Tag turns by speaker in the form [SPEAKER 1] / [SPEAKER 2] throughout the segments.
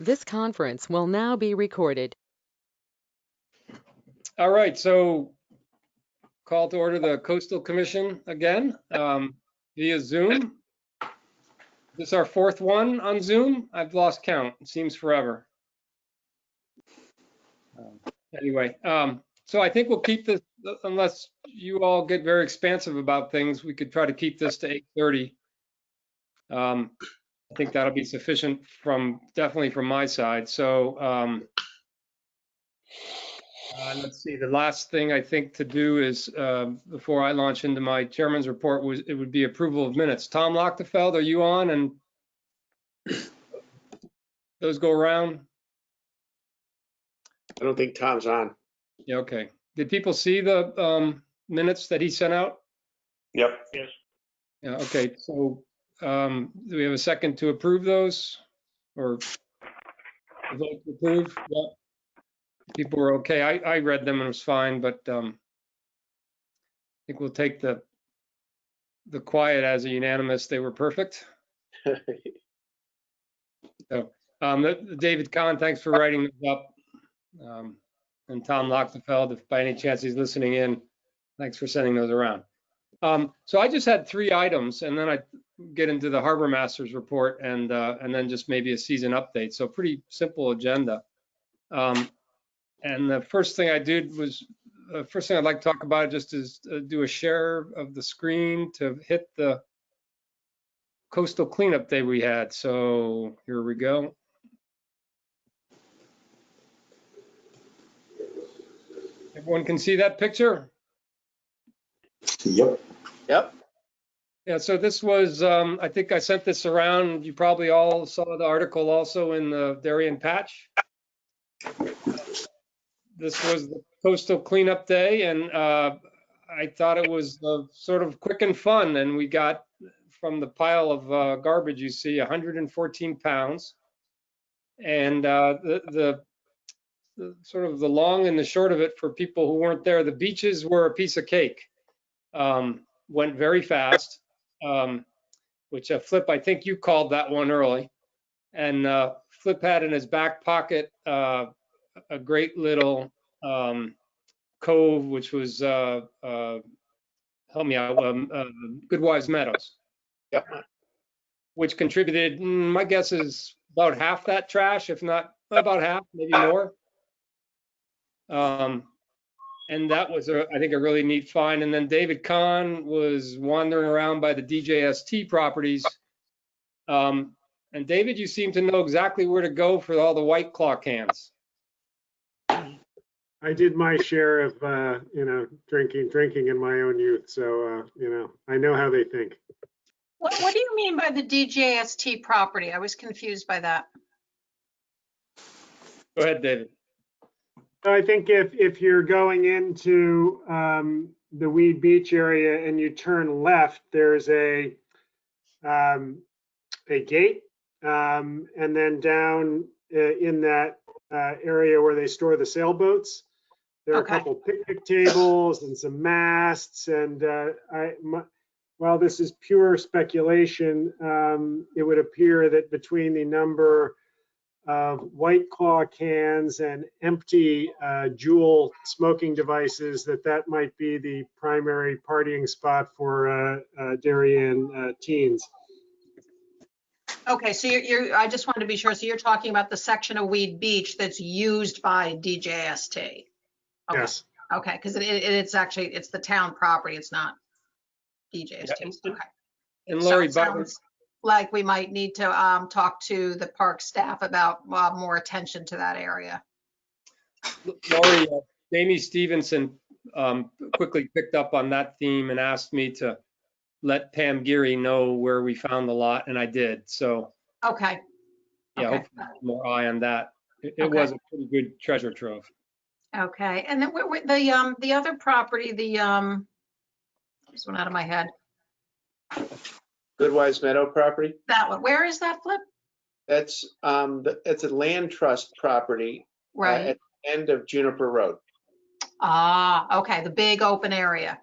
[SPEAKER 1] This conference will now be recorded.
[SPEAKER 2] All right, so call to order the Coastal Commission again via Zoom. This is our fourth one on Zoom. I've lost count. It seems forever. Anyway, so I think we'll keep this, unless you all get very expansive about things, we could try to keep this to 8:30. I think that'll be sufficient definitely from my side. So let's see, the last thing I think to do is, before I launch into my chairman's report, it would be approval of minutes. Tom Lochtefeld, are you on? And those go around?
[SPEAKER 3] I don't think Tom's on.
[SPEAKER 2] Yeah, okay. Did people see the minutes that he sent out?
[SPEAKER 3] Yep. Yes.
[SPEAKER 2] Yeah, okay. So do we have a second to approve those, or a vote to approve? Yeah. People were okay. I read them and it was fine, but I think we'll take the quiet as a unanimous. They were perfect. So David Kahn, thanks for writing this up. And Tom Lochtefeld, if by any chance he's listening in, thanks for sending those around. So I just had 3 items, and then I get into the Harbor Masters report, and then just maybe a season update. So pretty simple agenda. And the first thing I did was, first thing I'd like to talk about just is do a share of the screen to hit the coastal cleanup day we had. So here we go. Everyone can see that picture?
[SPEAKER 3] Yep. Yep.
[SPEAKER 2] Yeah, so this was, I think I sent this around. You probably all saw the article also in the Darien Patch. This was the coastal cleanup day, and I thought it was sort of quick and fun. And we got from the pile of garbage you see 114 pounds. And the sort of the long and the short of it for people who weren't there, the beaches were a piece of cake. Went very fast, which Flip, I think you called that one early. And Flip had in his back pocket a great little cove, which was, help me out, Goodwives Meadows.
[SPEAKER 3] Yep.
[SPEAKER 2] Which contributed, my guess is about half that trash, if not about half, maybe more. And that was, I think, a really neat find. And then David Kahn was wandering around by the DJST properties. And David, you seem to know exactly where to go for all the White Claw cans.
[SPEAKER 4] I did my share of, drinking in my own youth. So, I know how they think.
[SPEAKER 5] What do you mean by the DJST property? I was confused by that.
[SPEAKER 2] Go ahead, David.
[SPEAKER 4] I think if you're going into the Weed Beach area and you turn left, there's a gate, and then down in that area where they store the sailboats, there are a couple picnic tables and some masts. And while this is pure speculation, it would appear that between the number of White Claw cans and empty Juul smoking devices, that might be the primary partying spot for Darien teens.
[SPEAKER 5] Okay, so I just wanted to be sure. So you're talking about the section of Weed Beach that's used by DJST. Okay.
[SPEAKER 4] Yes.
[SPEAKER 5] Okay, because it's actually, it's the town property. It's not DJST.
[SPEAKER 2] Yeah.
[SPEAKER 5] Okay.
[SPEAKER 2] And Larry,
[SPEAKER 5] so it sounds like we might need to talk to the park staff about more attention to that area.
[SPEAKER 2] Laurie, Jamie Stevenson quickly picked up on that theme and asked me to let Pam Geary know where we found the lot, and I did. So
[SPEAKER 5] okay.
[SPEAKER 2] Yeah,
[SPEAKER 5] okay.
[SPEAKER 2] hopefully more eye on that. It was a pretty good treasure trove.
[SPEAKER 5] Okay, and then the other property, this one out of my head.
[SPEAKER 3] Goodwives Meadow property.
[SPEAKER 5] That one. Where is that, Flip?
[SPEAKER 3] That's it's a land trust property.
[SPEAKER 5] Right.
[SPEAKER 3] At the end of Juniper Road.
[SPEAKER 5] Ah, okay. The big open area.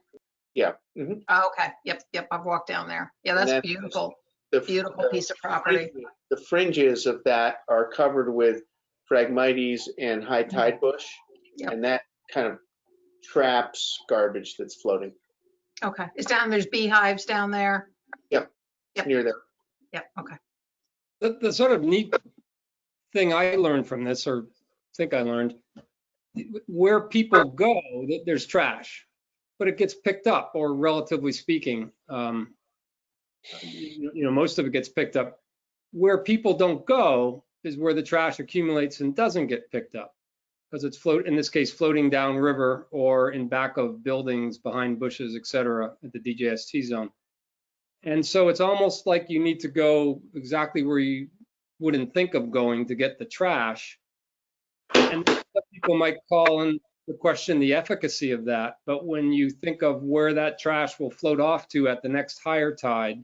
[SPEAKER 3] Yeah. Mm-hmm.
[SPEAKER 5] Oh, okay. Yep. I've walked down there. Yeah, that's beautiful. Beautiful piece of property.
[SPEAKER 3] The fringes of that are covered with Phragmites and high tide bush,
[SPEAKER 5] Yep.
[SPEAKER 3] and that kind of traps garbage that's floating.
[SPEAKER 5] Okay. There's beehives down there.
[SPEAKER 3] Yep.
[SPEAKER 5] Yep.
[SPEAKER 3] Near there.
[SPEAKER 5] Yep. Okay.
[SPEAKER 2] The sort of neat thing I learned from this, or think I learned, where people go, there's trash, but it gets picked up, or relatively speaking, most of it gets picked up. Where people don't go is where the trash accumulates and doesn't get picked up, because it's in this case, floating downriver or in back of buildings, behind bushes, et cetera, at the DJST zone. And so it's almost like you need to go exactly where you wouldn't think of going to get the trash. And some people might call in the question the efficacy of that, but when you think of where that trash will float off to at the next higher tide,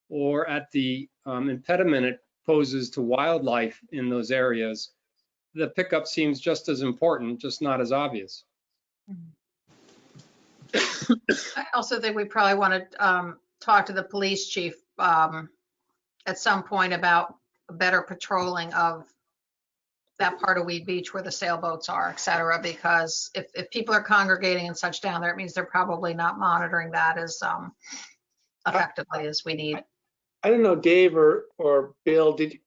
[SPEAKER 2] or at the impediment it poses to wildlife in those areas, the pickup seems just as important, just not as obvious.
[SPEAKER 5] I also think we probably want to talk to the police chief at some point about better patrolling of that part of Weed Beach where the sailboats are, et cetera, because if people are congregating and such down there, it means they're probably not monitoring that as effectively as we need.
[SPEAKER 3] I don't know, Dave or Bill, the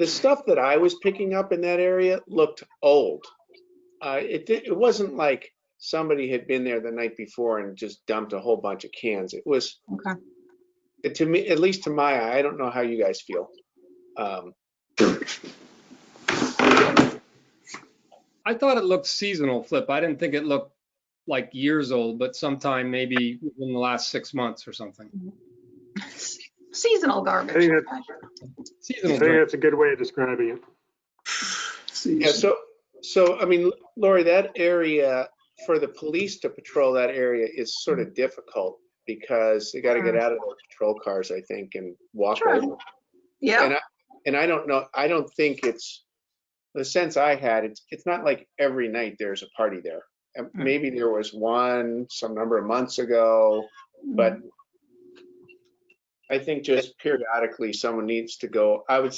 [SPEAKER 3] stuff that I was picking up in that area looked old. It wasn't like somebody had been there the night before and just dumped a whole bunch of cans. It was,
[SPEAKER 5] Okay.
[SPEAKER 3] to me, at least to my eye, I don't know how you guys feel.
[SPEAKER 2] I thought it looked seasonal, Flip. I didn't think it looked like years old, but sometime maybe in the last 6 months or something.
[SPEAKER 5] Seasonal
[SPEAKER 4] I
[SPEAKER 5] garbage.
[SPEAKER 4] think
[SPEAKER 2] Seasonal.
[SPEAKER 4] that's a good way of describing it.
[SPEAKER 3] Yeah, so I mean, Lori, that area, for the police to patrol that area is sort of difficult because they got to get out of their patrol cars, I think, and walk
[SPEAKER 5] Sure.
[SPEAKER 3] over.
[SPEAKER 5] Yeah.
[SPEAKER 3] And I don't know, I don't think it's, the sense I had, it's not like every night there's a party there. Maybe there was one some number of months ago, but I think just periodically someone needs to go. I would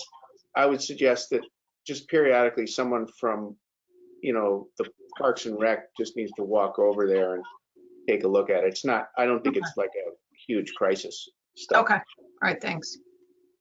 [SPEAKER 3] suggest that just periodically someone from, the Parks and Rec just needs to walk over there and take a look at it. It's not, I don't think it's like a huge crisis stuff.
[SPEAKER 5] Okay. All right. Thanks.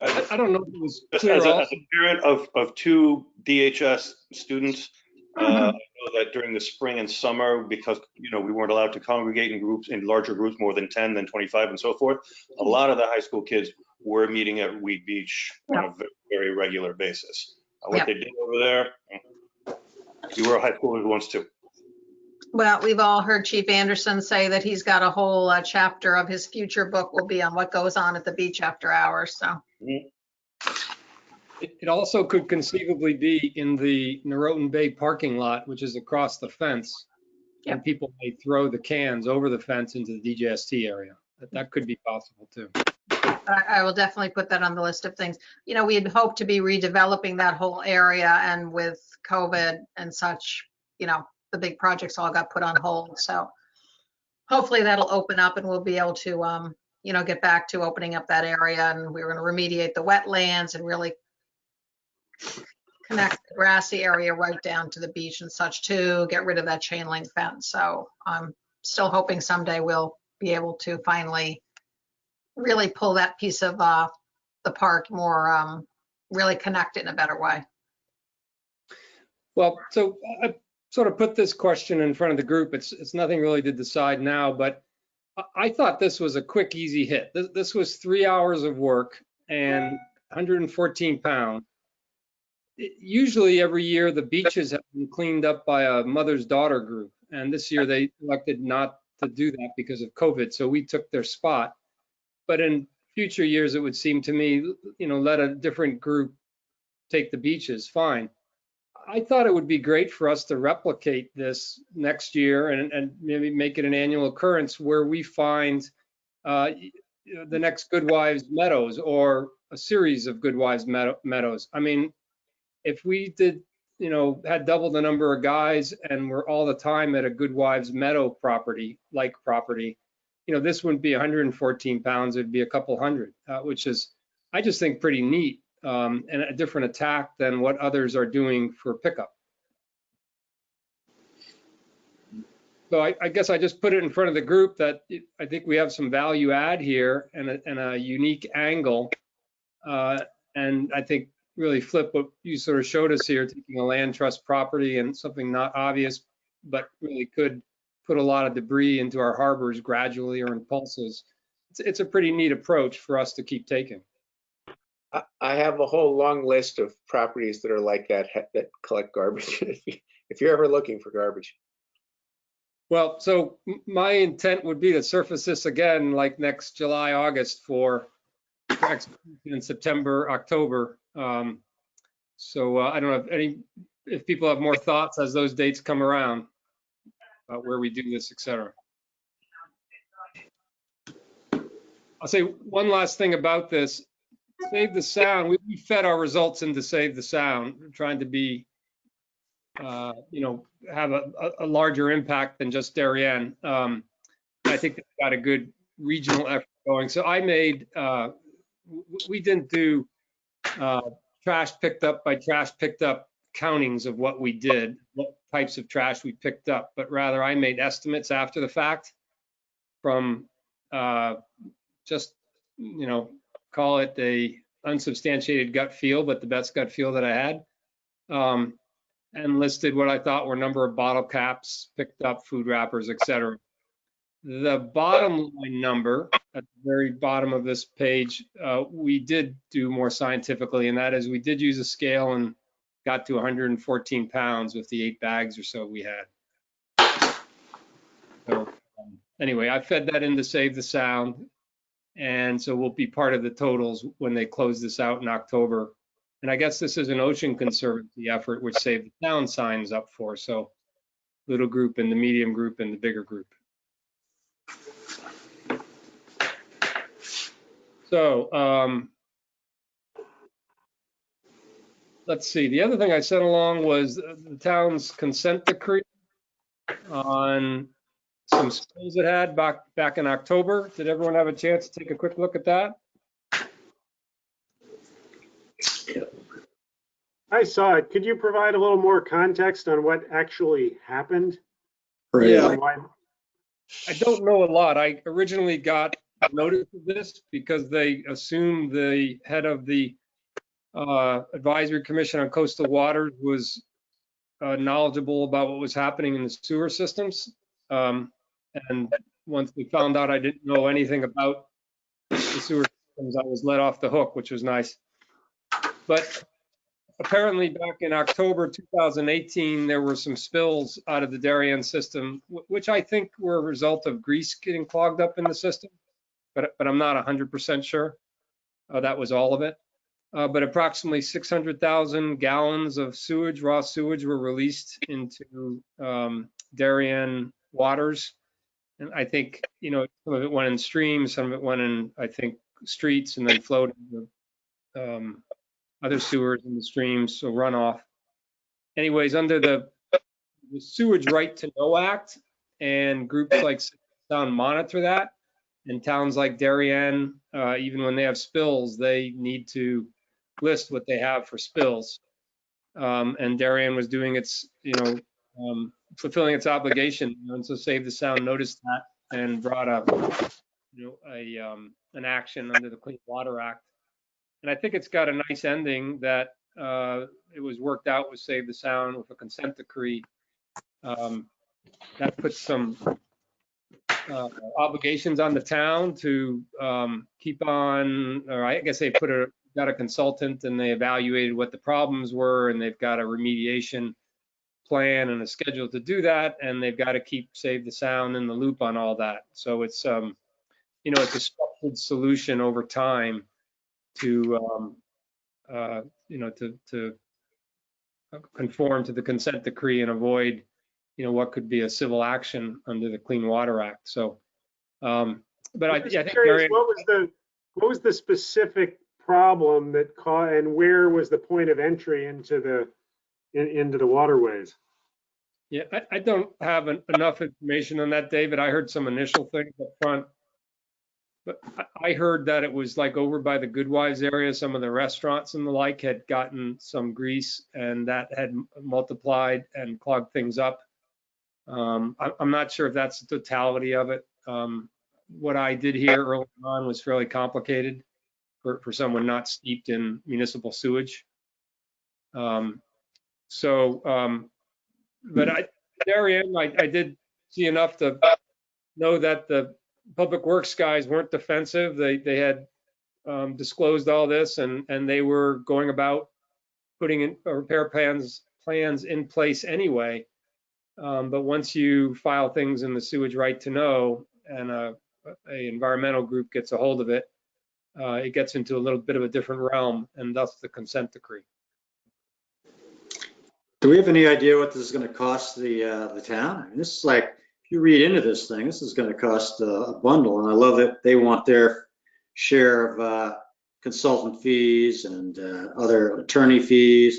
[SPEAKER 2] I don't know if it was
[SPEAKER 6] Just
[SPEAKER 2] clear
[SPEAKER 6] as
[SPEAKER 2] also.
[SPEAKER 6] a parent of two DHS students, I know that during the spring and summer, because we weren't allowed to congregate in larger groups, more than 10, then 25, and so forth, a lot of the high school kids were meeting at Weed Beach on a very regular basis. What they did over there, you were high schoolers once too.
[SPEAKER 5] Well, we've all heard Chief Anderson say that he's got a whole chapter of his future book will be on what goes on at the beach after hours. So
[SPEAKER 2] It also could conceivably be in the Norotan Bay parking lot, which is across the fence.
[SPEAKER 5] Yep.
[SPEAKER 2] And people may throw the cans over the fence into the DJST area. That could be possible too.
[SPEAKER 5] I will definitely put that on the list of things. We had hoped to be redeveloping that whole area, and with COVID and such, the big projects all got put on hold. So hopefully that'll open up and we'll be able to, get back to opening up that area. And we're going to remediate the wetlands and really connect the grassy area right down to the beach and such too, get rid of that chain link fence. So I'm still hoping someday we'll be able to finally really pull that piece of the park more, really connect it in a better way.
[SPEAKER 2] Well, so I sort of put this question in front of the group. It's nothing really to decide now, but I thought this was a quick, easy hit. This was 3 hours of work and 114 pounds. Usually every year the beaches have been cleaned up by a mother's daughter group. And this year they elected not to do that because of COVID. So we took their spot. But in future years, it would seem to me, let a different group take the beaches, fine. I thought it would be great for us to replicate this next year and maybe make it an annual occurrence where we find the next Good Wives Meadows or a series of Good Wives Meadows. I mean, if we did, had double the number of guys and we're all the time at a Good Wives Meadow property, this wouldn't be 114 pounds, it'd be a couple hundred, which is, I just think, pretty neat, and a different attack than what others are doing for pickup. So I guess I just put it in front of the group that I think we have some value add here and a unique angle. And I think really flip what you sort of showed us here, taking a land trust property and something not obvious, but really could put a lot of debris into our harbors gradually or in pulses. It's a pretty neat approach for us to keep taking.
[SPEAKER 3] I have a whole long list of properties that are like that collect garbage. If you're ever looking for garbage.
[SPEAKER 2] Well, so my intent would be to surface this again like next July, August for execution in September, October. So I don't know if people have more thoughts as those dates come around about where we do this, et cetera. I'll say one last thing about this. Save the Sound, we fed our results into Save the Sound. We're trying to be, have a larger impact than just Darien. I think they've got a good regional effort going. So I made, we didn't do trash picked up by trash picked up countings of what we did, what types of trash we picked up, but rather I made estimates after the fact from just, call it a unsubstantiated gut feel, but the best gut feel that I had, and listed what I thought were number of bottle caps, picked up, food wrappers, et cetera. The bottom line number at the very bottom of this page, we did do more scientifically, and that is we did use a scale and got to 114 pounds with the 8 bags or so we had. So anyway, I fed that into Save the Sound, and so we'll be part of the totals when they close this out in October. And I guess this is an Ocean Conservancy effort, which Save the Sound signs up for. So little group and the medium group and the bigger group. So let's see. The other thing I sent along was the town's consent decree on some spills it had back in October. Did everyone have a chance to take a quick look at that?
[SPEAKER 4] I saw it. Could you provide a little more context on what actually happened?
[SPEAKER 2] Yeah,
[SPEAKER 4] And why?
[SPEAKER 2] I don't know a lot. I originally got notice of this because they assumed the head of the Advisory Commission on Coastal Waters was knowledgeable about what was happening in the sewer systems. And once we found out I didn't know anything about the sewer systems, I was let off the hook, which was nice. But apparently back in October 2018, there were some spills out of the Darien system, which I think were a result of grease getting clogged up in the system, but I'm not 100% sure. That was all of it. But approximately 600,000 gallons of sewage, raw sewage, were released into Darien waters. And I think, some of it went in streams, some of it went in, I think, streets, and then flowed into other sewers in the streams, so runoff. Anyways, under the Sewage Right to Know Act, and groups like Sound monitor that, and towns like Darien, even when they have spills, they need to list what they have for spills. And Darien was doing its, fulfilling its obligation, and so Save the Sound noticed that and brought up, an action under the Clean Water Act. And I think it's got a nice ending that it was worked out with Save the Sound with a consent decree. That puts some obligations on the town to keep on, or I guess they got a consultant and they evaluated what the problems were, and they've got a remediation plan and a schedule to do that, and they've got to keep Save the Sound in the loop on all that. So it's it's a structured solution over time to to conform to the consent decree and avoid what could be a civil action under the Clean Water Act. So but I think
[SPEAKER 4] curious, what was the specific problem that caused, and where was the point of entry into the waterways?
[SPEAKER 2] Yeah, I don't have enough information on that, David. I heard some initial things up front. But I heard that it was like over by the Goodwives area, some of the restaurants and the like had gotten some grease and that had multiplied and clogged things up. I'm not sure if that's the totality of it. What I did hear early on was fairly complicated for someone not steeped in municipal sewage. But Darien, I did see enough to know that the Public Works guys weren't defensive. They had disclosed all this and they were going about putting in repair plans in place anyway. But once you file things in the sewage right to know and a environmental group gets a hold of it, it gets into a little bit of a different realm, and thus the consent decree.
[SPEAKER 7] Do we have any idea what this is going to cost the town? I mean, this is like, if you read into this thing, this is going to cost a bundle. And I love that they want their share of consultant fees and other attorney fees.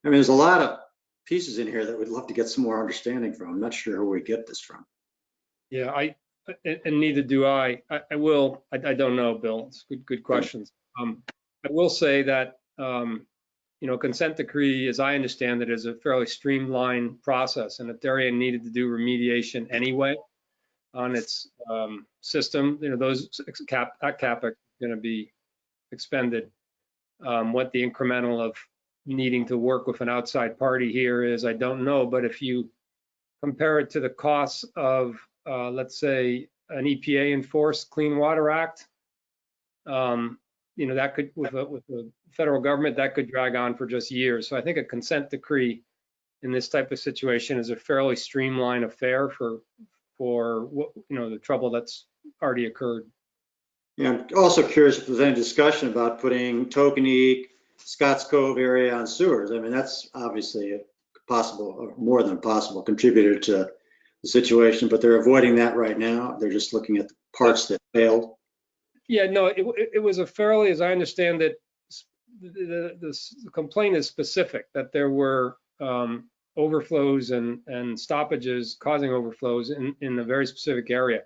[SPEAKER 7] I mean, there's a lot of pieces in here that we'd love to get some more understanding from. I'm not sure who we get this from.
[SPEAKER 2] Yeah, and neither do I. I don't know, Bill. It's good questions. I will say that, consent decree, as I understand it, is a fairly streamlined process. And if Darien needed to do remediation anyway on its system, those CapEx are going to be expended. What the incremental of needing to work with an outside party here is, I don't know. But if you compare it to the costs of, let's say, an EPA enforced Clean Water Act, that could, with the federal government, that could drag on for just years. So I think a consent decree in this type of situation is a fairly streamlined affair for the trouble that's already occurred.
[SPEAKER 7] Yeah, I'm also curious if there's any discussion about putting Tokenique, Scotts Cove area on sewers. I mean, that's obviously a possible, or more than a possible contributor to the situation, but they're avoiding that right now. They're just looking at the parts that failed.
[SPEAKER 2] Yeah, no, it was a fairly, as I understand it, the complaint is specific, that there were overflows and stoppages causing overflows in a very specific area.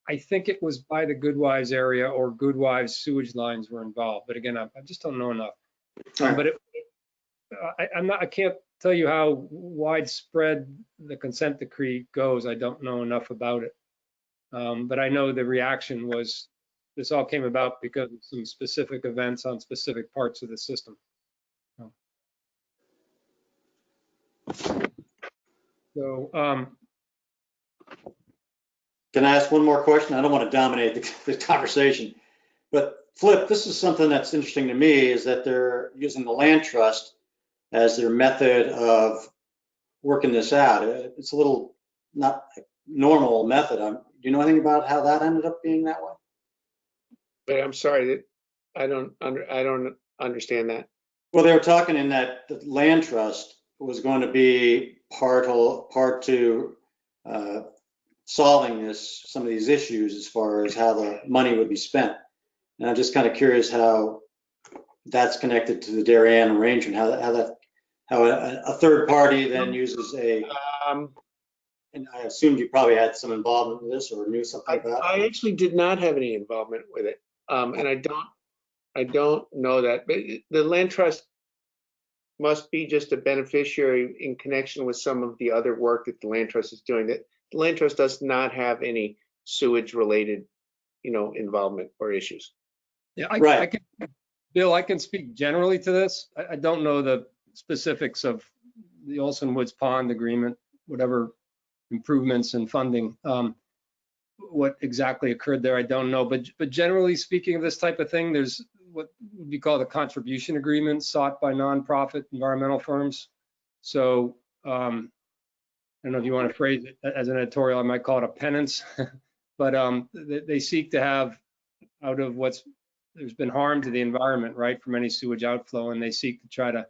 [SPEAKER 2] I think it was by the Goodwives area, or Goodwives sewage lines were involved. But again, I just don't know enough. But I can't tell you how widespread the consent decree goes. I don't know enough about it. But I know the reaction was, this all came about because of some specific events on specific parts of the system. So,
[SPEAKER 7] Can I ask one more question? I don't want to dominate the conversation, but Flip, this is something that's interesting to me, is that they're using the land trust as their method of working this out. It's a little not normal method. Do you know anything about how that ended up being that way?
[SPEAKER 3] But I'm sorry, I don't understand that.
[SPEAKER 7] Well, they were talking in that the land trust was going to be part to solving some of these issues as far as how the money would be spent. And I'm just kind of curious how that's connected to the Darien arrangement, how a third party then uses and I assumed you probably had some involvement with this or knew something about it.
[SPEAKER 3] I actually did not have any involvement with it. And I don't know that, but the land trust must be just a beneficiary in connection with some of the other work that the land trust is doing. That the land trust does not have any sewage related, involvement or issues.
[SPEAKER 2] yeah,
[SPEAKER 7] Right.
[SPEAKER 2] Bill, I can speak generally to this. I don't know the specifics of the Olson Woods Pond agreement, whatever improvements and funding, what exactly occurred there, I don't know. But generally speaking of this type of thing, there's what would be called a contribution agreement sought by nonprofit environmental firms. So I don't know if you want to phrase it as an editorial, I might call it a penance, but they seek to have out of there's been harm to the environment, right, from any sewage outflow, and they seek to try to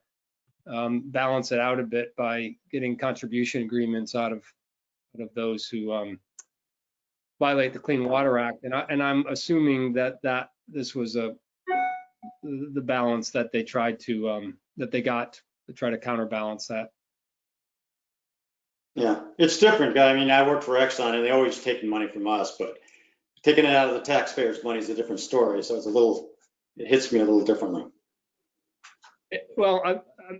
[SPEAKER 2] balance it out a bit by getting contribution agreements out of those who violate the Clean Water Act. And I'm assuming that this was the balance that they tried to that they got to try to counterbalance that.
[SPEAKER 7] Yeah, it's different. I mean, I worked for Exxon and they always taking money from us, but Taking it out of the taxpayers' money is a different story, so it hits me a little differently.
[SPEAKER 2] Well,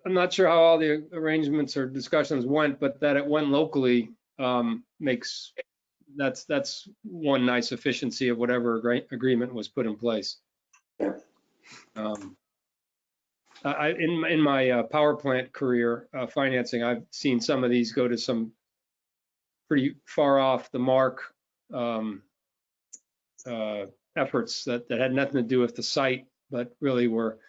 [SPEAKER 2] I'm not sure how all the arrangements or discussions went, but that it went locally makes, that's one nice efficiency of whatever agreement was put in place.
[SPEAKER 7] Yeah.
[SPEAKER 2] In my power plant career financing, I've seen some of these go to some pretty far off the mark efforts that had nothing to do with the site, but really were,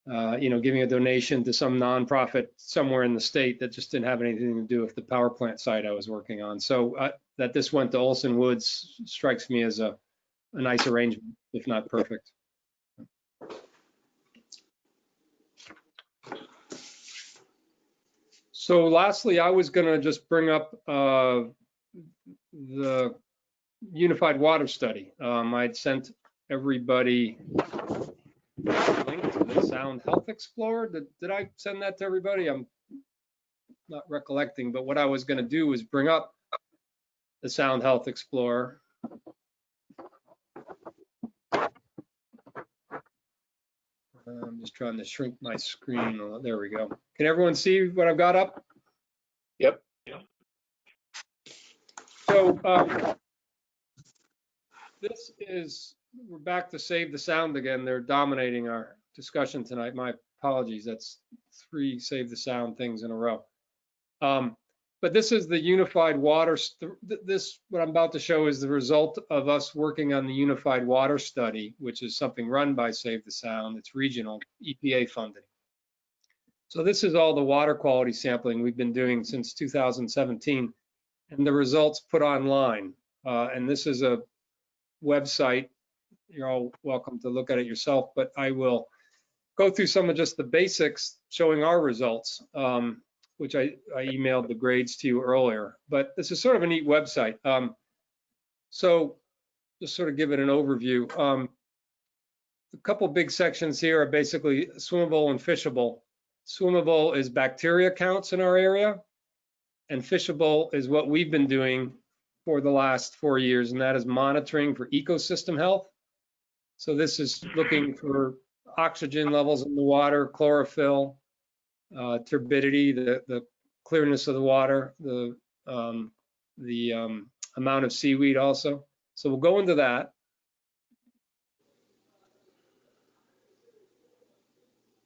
[SPEAKER 2] giving a donation to some nonprofit somewhere in the state that just didn't have anything to do with the power plant site I was working on. So that this went to Olson Woods strikes me as a nice arrangement, if not perfect. So lastly, I was going to just bring up the Unified Water Study. I'd sent everybody a link to the Sound Health Explorer. Did I send that to everybody? I'm not recollecting, but what I was going to do was bring up the Sound Health Explorer. I'm just trying to shrink my screen. Oh, there we go. Can everyone see what I've got up?
[SPEAKER 3] Yep.
[SPEAKER 2] So we're back to Save the Sound again. They're dominating our discussion tonight. My apologies. That's 3 Save the Sound things in a row. But this is the Unified Water. What I'm about to show is the result of us working on the Unified Water Study, which is something run by Save the Sound. It's regional, EPA funded. So this is all the water quality sampling we've been doing since 2017, and the results put online. And this is a website. You're all welcome to look at it yourself, but I will go through some of just the basics showing our results, which I emailed the grades to you earlier. But this is sort of a neat website. So just sort of give it an overview. A couple big sections here are basically swimmable and fishable. Swimmable is bacteria counts in our area, and fishable is what we've been doing for the last 4 years, and that is monitoring for ecosystem health. So this is looking for oxygen levels in the water, chlorophyll, turbidity, the clearness of the water, the amount of seaweed also. So we'll go into that.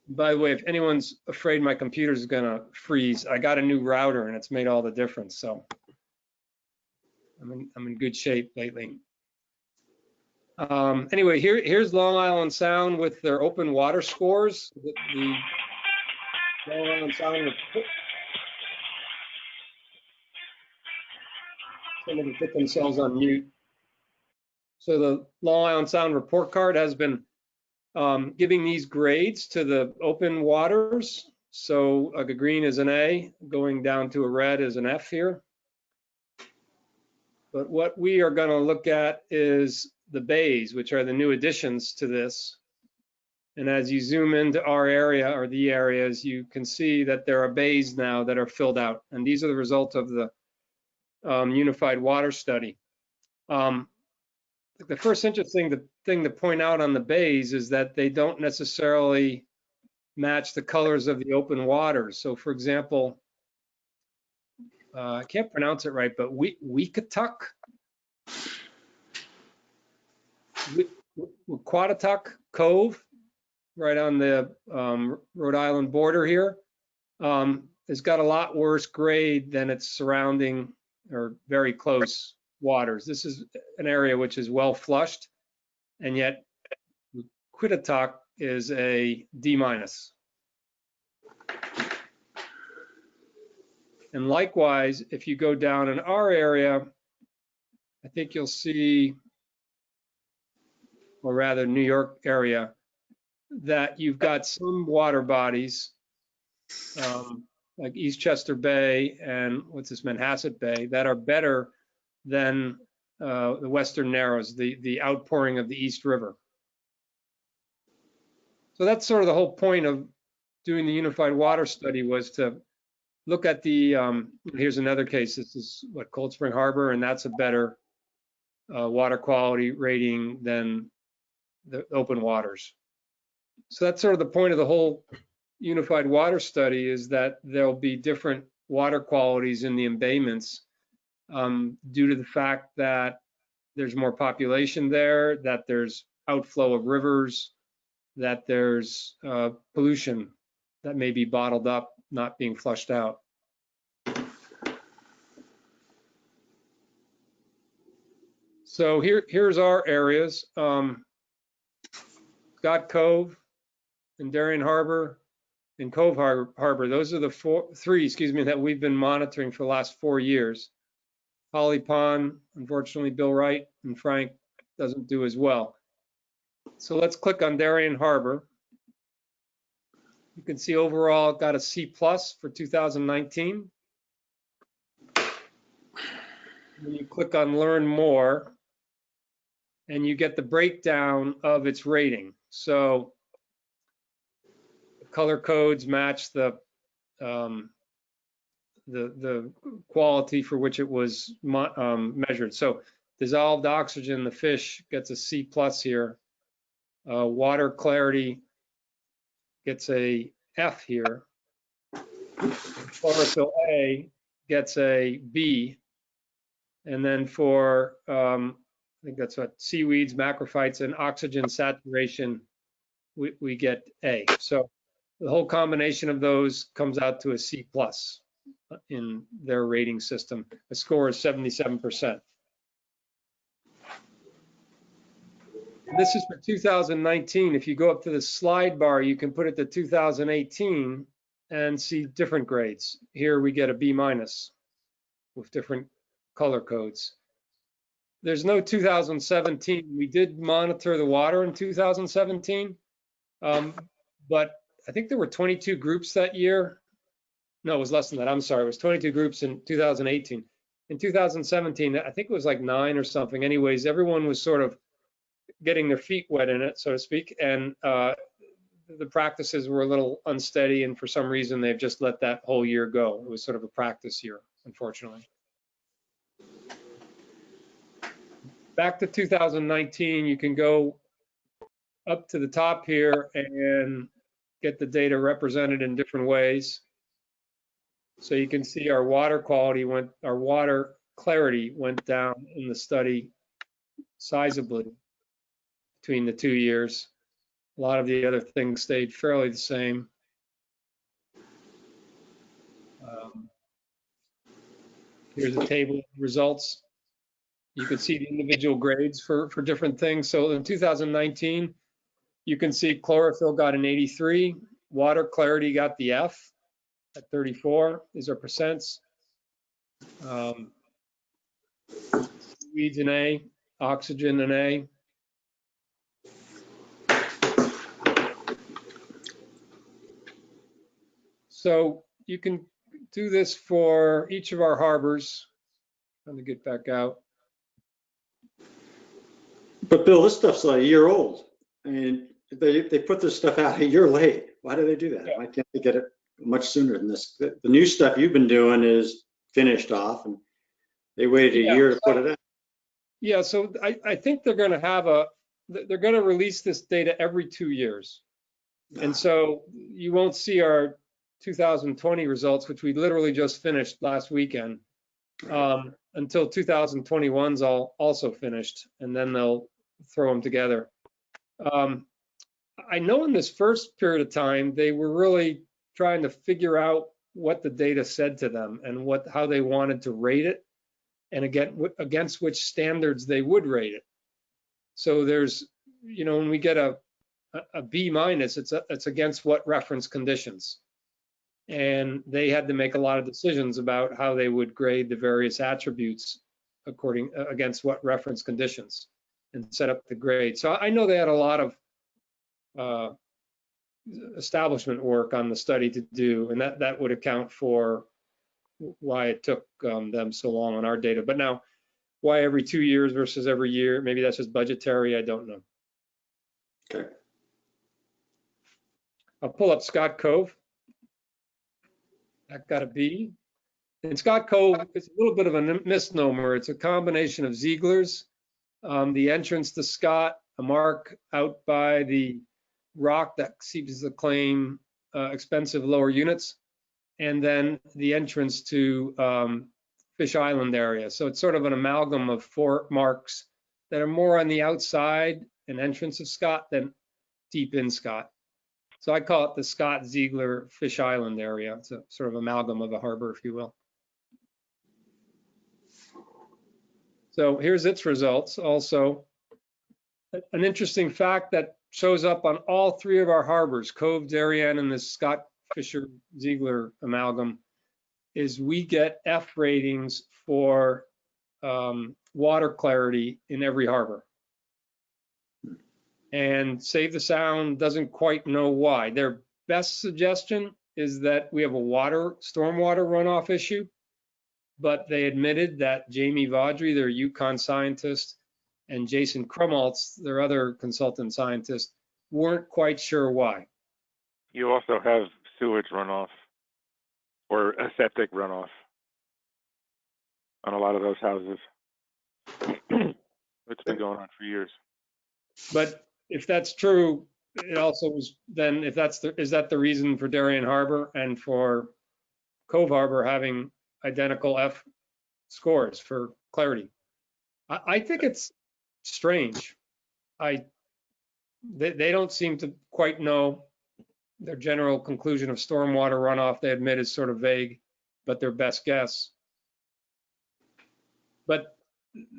[SPEAKER 2] By the way, if anyone's afraid my computer's gonna freeze, I got a new router and it's made all the difference. So I'm in good shape lately. Anyway, here's Long Island Sound with their open water scores. The Long Island Sound report. Somebody put themselves on mute. So the Long Island Sound report card has been giving these grades to the open waters. So a green is an A, going down to a red is an F here. But what we are going to look at is the bays, which are the new additions to this. And as you zoom into our area or the areas, you can see that there are bays now that are filled out. And these are the result of the Unified Water Study. The first interesting thing to point out on the bays is that they don't necessarily match the colors of the open waters. So for example, I can't pronounce it right, but Weekatuck, Cove, right on the Rhode Island border here, has got a lot worse grade than its surrounding or very close waters. This is an area which is well flushed, and yet Quitatuck is a D-. And likewise, if you go down in our area, I think you'll see, or rather New York area, that you've got some water bodies like Eastchester Bay and what's this, Manhasset Bay, that are better than the Western Narrows, the outpouring of the East River. So that's sort of the whole point of doing the Unified Water Study, was to look at the, here's another case. This is what, Cold Spring Harbor, and that's a better water quality rating than the open waters. So that's sort of the point of the whole unified water study, is that there'll be different water qualities in the embayments due to the fact that there's more population there, that there's outflow of rivers, that there's pollution that may be bottled up, not being flushed out. So here's our areas. Scott Cove and Darien Harbor and Cove Harbor. Those are the three, that we've been monitoring for the last 4 years. Holly Pond, unfortunately, Bill Wright and Frank doesn't do as well. So let's click on Darien Harbor. You can see overall it got a C+ for 2019. When you click on Learn More, and you get the breakdown of its rating. So the color codes match the quality for which it was measured. So dissolved oxygen, the fish gets a C+ here. Water clarity gets a F here. Chlorophyll A gets a B. And then for, I think that's what, seaweeds, macrophytes, and oxygen saturation, we get A. So the whole combination of those comes out to a C+ in their rating system. The score is 77%. This is for 2019. If you go up to the slide bar, you can put it to 2018 and see different grades. Here we get a B- with different color codes. There's no 2017. We did monitor the water in 2017, but I think there were 22 groups that year. No, it was less than that. I'm sorry. It was 22 groups in 2018. In 2017, I think it was like 9 or something. Anyways, everyone was sort of getting their feet wet in it, so to speak, and the practices were a little unsteady, and for some reason they've just let that whole year go. It was sort of a practice year, unfortunately. Back to 2019, you can go up to the top here and get the data represented in different ways. So you can see our water clarity went down in the study sizably between the 2 years. A lot of the other things stayed fairly the same. Here's a table of results. You can see the individual grades for different things. So in 2019, you can see chlorophyll got an 83, water clarity got the F at 34. These are percents. Weeds an A, oxygen an A. So you can do this for each of our harbors. Trying to get back out.
[SPEAKER 7] But Bill, this stuff's like a year old. I mean, they put this stuff out a year late. Why do they do that? Why can't they get it much sooner than this? The new stuff you've been doing is finished off, and they waited a year to put it out.
[SPEAKER 2] Yeah, so I think they're going to release this data every 2 years. And so you won't see our 2020 results, which we literally just finished last weekend, until 2021's also finished, and then they'll throw them together. I know in this first period of time, they were really trying to figure out what the data said to them and how they wanted to rate it, and against which standards they would rate it. So there's, when we get a B-, it's against what reference conditions. And they had to make a lot of decisions about how they would grade the various attributes against what reference conditions and set up the grade. So I know they had a lot of establishment work on the study to do, and that would account for why it took them so long on our data. But now, why every 2 years versus every year? Maybe that's just budgetary. I don't know.
[SPEAKER 7] Okay.
[SPEAKER 2] I'll pull up Scott Cove. That got a B. And Scott Cove is a little bit of a misnomer. It's a combination of Ziegler's the entrance to Scott, a mark out by the rock that seems to claim expensive lower units, and then the entrance to Fish Island area. So it's sort of an amalgam of 4 marks that are more on the outside and entrance of Scott than deep in Scott. So I call it the Scott Ziegler Fish Island area. It's a sort of amalgam of a harbor, if you will. So here's its results. Also, an interesting fact that shows up on all 3 of our harbors, Cove, Darien, and the Scott Fisher Ziegler amalgam, is we get F ratings for water clarity in every harbor. And Save the Sound doesn't quite know why. Their best suggestion is that we have a stormwater runoff issue, but they admitted that Jamie Vaudry, their Yukon scientist, and Jason Krumholtz, their other consultant scientist, weren't quite sure why.
[SPEAKER 8] You also have sewage runoff or a septic runoff on a lot of those houses. It's been going on for years.
[SPEAKER 2] But if that's true, it also was then, if that's is that the reason for Darien Harbor and for Cove Harbor having identical F scores for clarity? I think it's strange. They don't seem to quite know. Their general conclusion of stormwater runoff, they admit, is sort of vague, but their best guess. But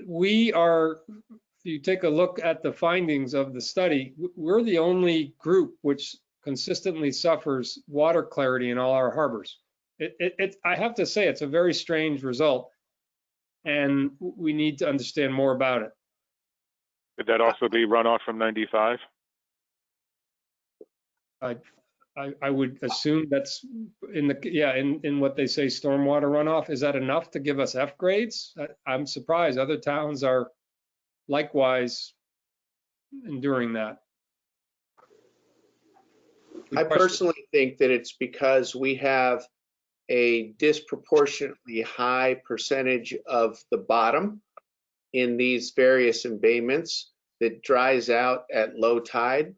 [SPEAKER 2] we are, if you take a look at the findings of the study, we're the only group which consistently suffers water clarity in all our harbors. I have to say, it's a very strange result, and we need to understand more about it.
[SPEAKER 8] Could that also be runoff from 95?
[SPEAKER 2] I would assume that's in what they say, stormwater runoff. Is that enough to give us F grades? I'm surprised. Other towns are likewise enduring that.
[SPEAKER 3] I personally think that it's because we have a disproportionately high percentage of the bottom in these various embayments that dries out at low tide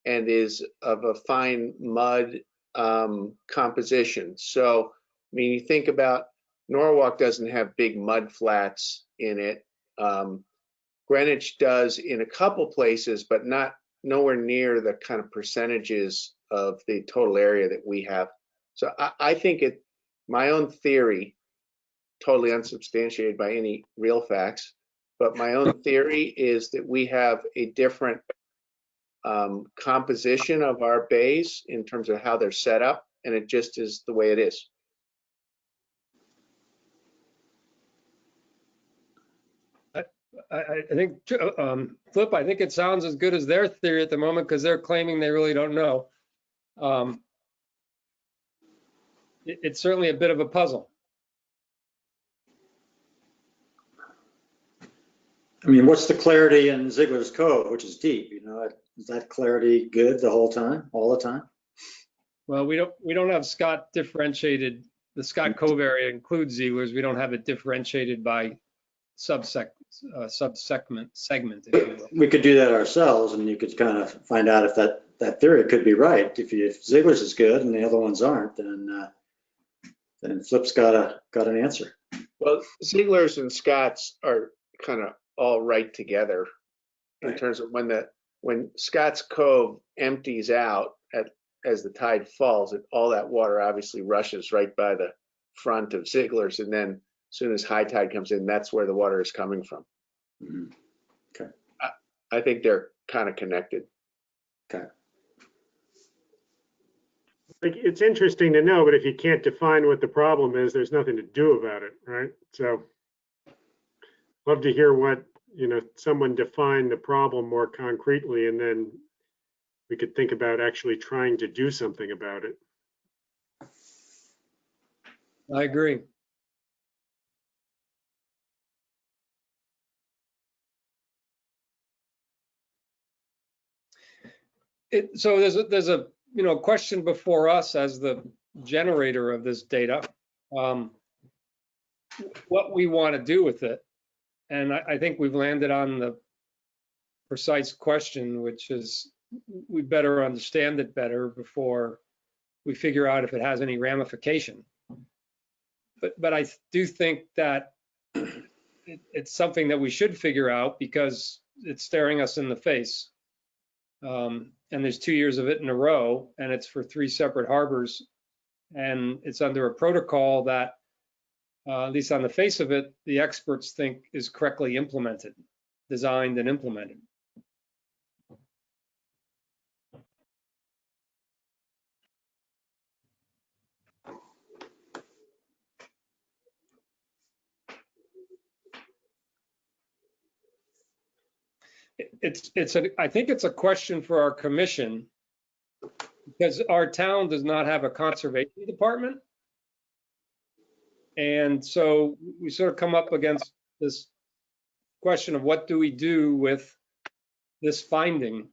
[SPEAKER 3] and is of a fine mud composition. So, I mean, you think about Norwalk doesn't have big mud flats in it. Greenwich does in a couple places, but nowhere near the kind of percentages of the total area that we have. So I think my own theory, totally unsubstantiated by any real facts, but my own theory is that we have a different composition of our bays in terms of how they're set up, and it just is the way it is.
[SPEAKER 2] I think, Flip, I think it sounds as good as their theory at the moment, because they're claiming they really don't know. It's certainly a bit of a puzzle.
[SPEAKER 7] I mean, what's the clarity in Ziegler's Cove, which is deep? You know, is that clarity good the whole time, all the time?
[SPEAKER 2] Well, we don't have Scott differentiated. The Scott Cove area includes Ziegler's. We don't have it differentiated by segment, if you will.
[SPEAKER 7] We could do that ourselves, and you could kind of find out if that theory could be right. If Ziegler's is good and the other ones aren't, then Flip's got an answer.
[SPEAKER 3] Well, Ziegler's and Scott's are kind of all right together in
[SPEAKER 7] Right.
[SPEAKER 3] terms of when Scott's Cove empties out as the tide falls, all that water obviously rushes right by the front of Ziegler's, and then as soon as high tide comes in, that's where the water is coming from.
[SPEAKER 7] Mhm. Okay.
[SPEAKER 3] I think they're kind of connected.
[SPEAKER 7] Okay.
[SPEAKER 4] Like, it's interesting to know, but if you can't define what the problem is, there's nothing to do about it, right? So love to hear what, someone define the problem more concretely, and then we could think about actually trying to do something about it.
[SPEAKER 2] I agree. So there's a question before us as the generator of this data, what we want to do with it. And I think we've landed on precise question, which is we better understand it better before we figure out if it has any ramification. But I do think that it's something that we should figure out because it's staring us in the face. And there's 2 years of it in a row, and it's for 3 separate harbors, and it's under a protocol that, at least on the face of it, the experts think is correctly implemented, designed and implemented. I think it's a question for our commission, because our town does not have a conservation department. And so we sort of come up against this question of what do we do with this finding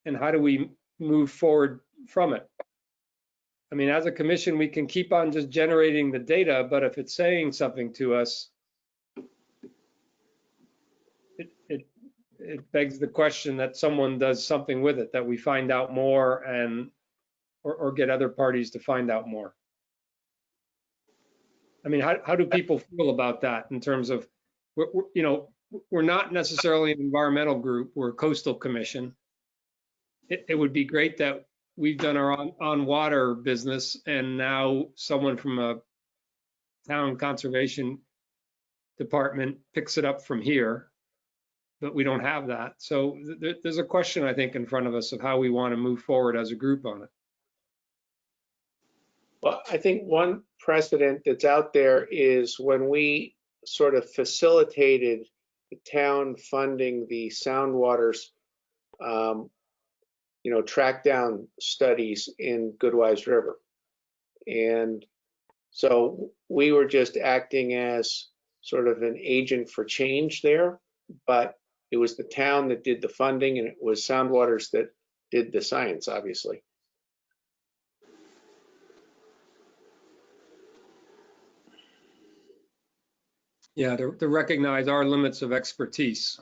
[SPEAKER 2] and how do we move forward from it? I mean, as a commission, we can keep on just generating the data, but if it's saying something to us, it begs the question that someone does something with it, that we find out more and or get other parties to find out more. I mean, how do people feel about that in terms of, we're not necessarily an environmental group, we're a coastal commission. It would be great that we've done our on water business and now someone from a town conservation department picks it up from here, but we don't have that. So there's a question, I think, in front of us of how we want to move forward as a group on it.
[SPEAKER 3] Well, I think one precedent that's out there is when we sort of facilitated the town funding the Sound Waters, track down studies in Goodwise River. And so we were just acting as sort of an agent for change there, but it was the town that did the funding and it was Sound Waters that did the science, obviously.
[SPEAKER 2] Yeah, to recognize our limits of expertise.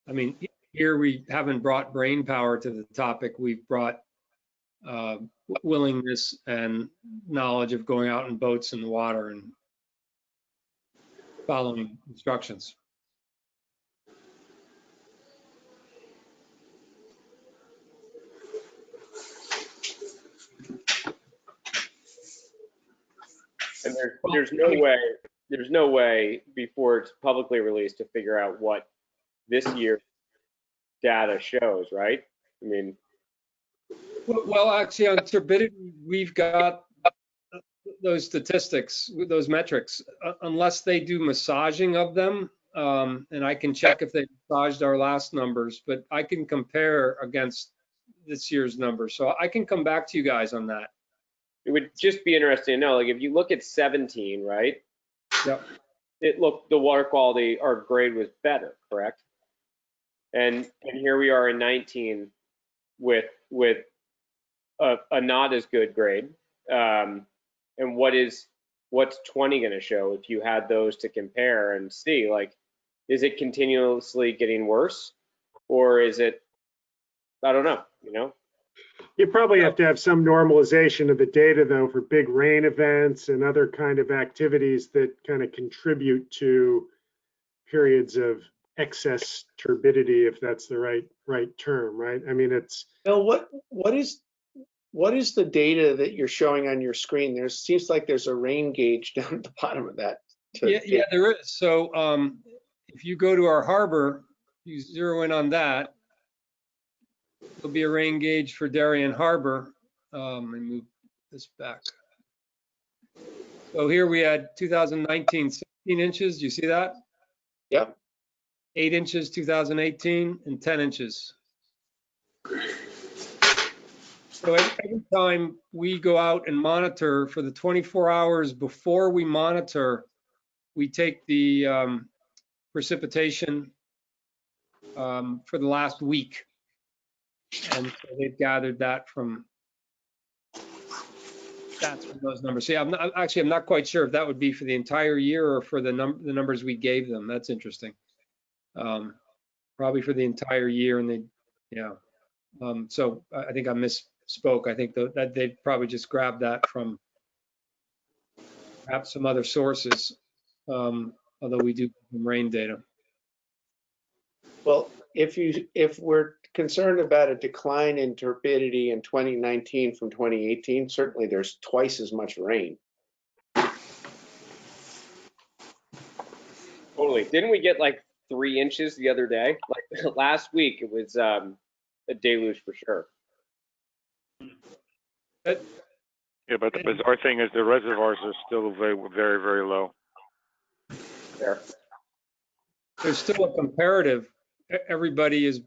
[SPEAKER 2] I mean, here we haven't brought brain power to the topic. We've brought willingness and knowledge of going out in boats in the water and following instructions.
[SPEAKER 9] And there's no way before it's publicly released to figure out what this year's data shows, right? I mean,
[SPEAKER 2] well, actually, on turbidity, we've got those statistics, those metrics, unless they do massaging of them. And I can check if they massaged our last numbers, but I can compare against this year's numbers. So I can come back to you guys on that.
[SPEAKER 9] it would just be interesting to know, like if you look at 17, right?
[SPEAKER 2] Yep.
[SPEAKER 9] It looked, the water quality or grade was better, correct? And here we are in 19 with a not as good grade. And what's 20 going to show if you had those to compare and see? Like, is it continuously getting worse, or is it? I don't know.
[SPEAKER 4] You probably have to have some normalization of the data, though, for big rain events and other kind of activities that kind of contribute to periods of excess turbidity, if that's the right term, right? I mean, it's.
[SPEAKER 3] Bill, what is the data that you're showing on your screen? There seems like there's a rain gauge down at the bottom of that.
[SPEAKER 2] Yeah, there is. So if you go to our harbor, you zero in on that, there'll be a rain gauge for Darien Harbor. Let me move this back. So here we had 2019, 16 inches. Do you see that?
[SPEAKER 3] Yep.
[SPEAKER 2] 8 inches 2018 and 10 inches. So every time we go out and monitor for the 24 hours before we monitor, we take the precipitation for the last week. And so they've gathered that from stats from those numbers. So yeah, I'm not quite sure if that would be for the entire year or for the numbers we gave them. That's interesting. probably for the entire year, and yeah. So I think I misspoke. I think that they probably just grabbed that from perhaps some other sources, although we do have some rain data.
[SPEAKER 3] Well, if we're concerned about a decline in turbidity in 2019 from 2018, certainly there's twice as much rain.
[SPEAKER 9] Totally. Didn't we get like 3 inches the other day? Like last week, it was a deluge for sure.
[SPEAKER 2] But
[SPEAKER 8] Yeah, but the bizarre thing is the reservoirs are still very, very, very low.
[SPEAKER 9] There.
[SPEAKER 2] there's still a comparative. Everybody is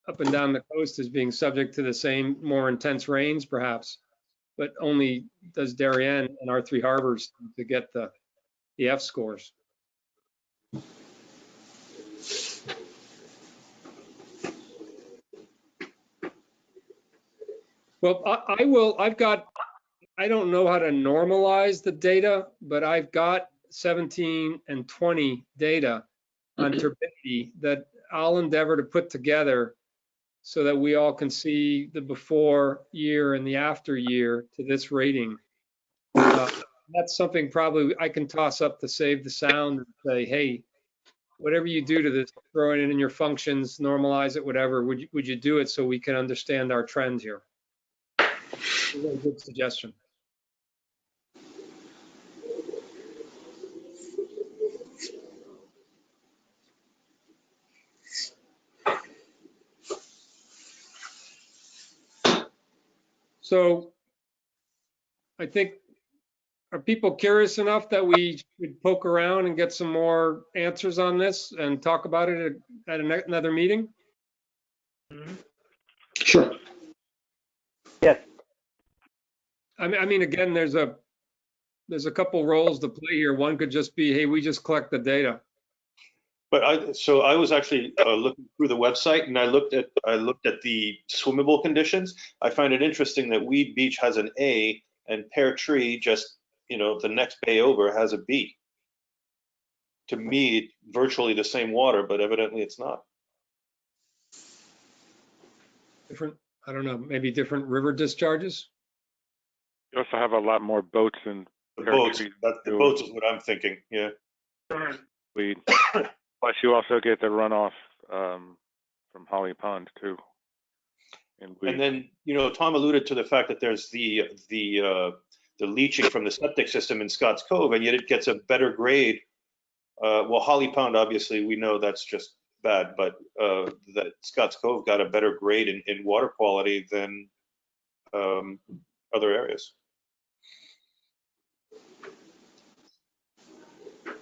[SPEAKER 2] up and down the coast is being subject to the same more intense rains, perhaps, but only does Darien and our 3 harbors to get the F scores. Well, I don't know how to normalize the data, but I've got 17 and 20 data on turbidity that I'll endeavor to put together so that we all can see the before year and the after year to this rating. That's something probably I can toss up to Save the Sound and say, hey, whatever you do to this, throw it in your functions, normalize it, whatever, would you do it so we can understand our trends here? That's a good suggestion. So I think, are people curious enough that we should poke around and get some more answers on this and talk about it at another meeting?
[SPEAKER 7] Sure.
[SPEAKER 10] Yes.
[SPEAKER 2] I mean, again, there's a couple roles to play here. One could just be, hey, we just collect the data.
[SPEAKER 6] But I was actually looking through the website, and I looked at the swimmable conditions. I find it interesting that Weed Beach has an A, and Pear Tree, just the next bay over, has a B. To me, virtually the same water, but evidently it's not.
[SPEAKER 2] Different, I don't know, maybe different river discharges.
[SPEAKER 8] You also have a lot more boats in
[SPEAKER 6] The
[SPEAKER 8] Pear
[SPEAKER 6] boats,
[SPEAKER 8] Tree
[SPEAKER 6] the boats is what I'm thinking. Yeah.
[SPEAKER 8] Weed. Plus, you also get the runoff from Holly Pond too.
[SPEAKER 6] And then, Tom alluded to the fact that there's the leaching from the septic system in Scotts Cove, and yet it gets a better grade. Well, Holly Pond, obviously, we know that's just bad, but that Scotts Cove got a better grade in water quality than other areas.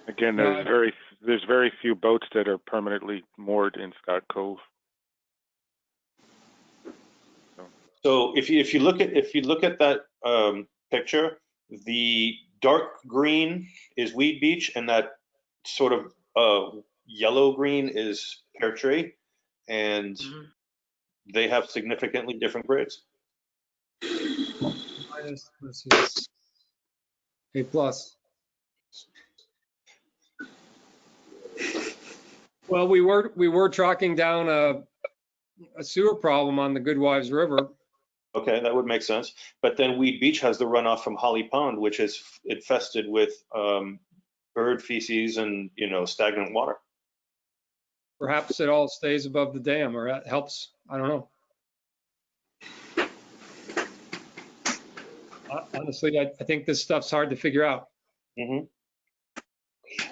[SPEAKER 8] Again, there's very few boats that are permanently moored in Scott Cove.
[SPEAKER 6] So if you look at that picture, the dark green is Weed Beach, and that sort of yellow green is Pear Tree, and they have significantly different grades.
[SPEAKER 2] Minus versus A plus. Well, we were tracking down a sewer problem on the Goodwives River.
[SPEAKER 6] Okay, that would make sense. But then Weed Beach has the runoff from Holly Pond, which is infested with bird feces and stagnant water.
[SPEAKER 2] Perhaps it all stays above the dam, or that helps. I don't know. Honestly, I think this stuff's hard to figure out.
[SPEAKER 6] Mm-hmm.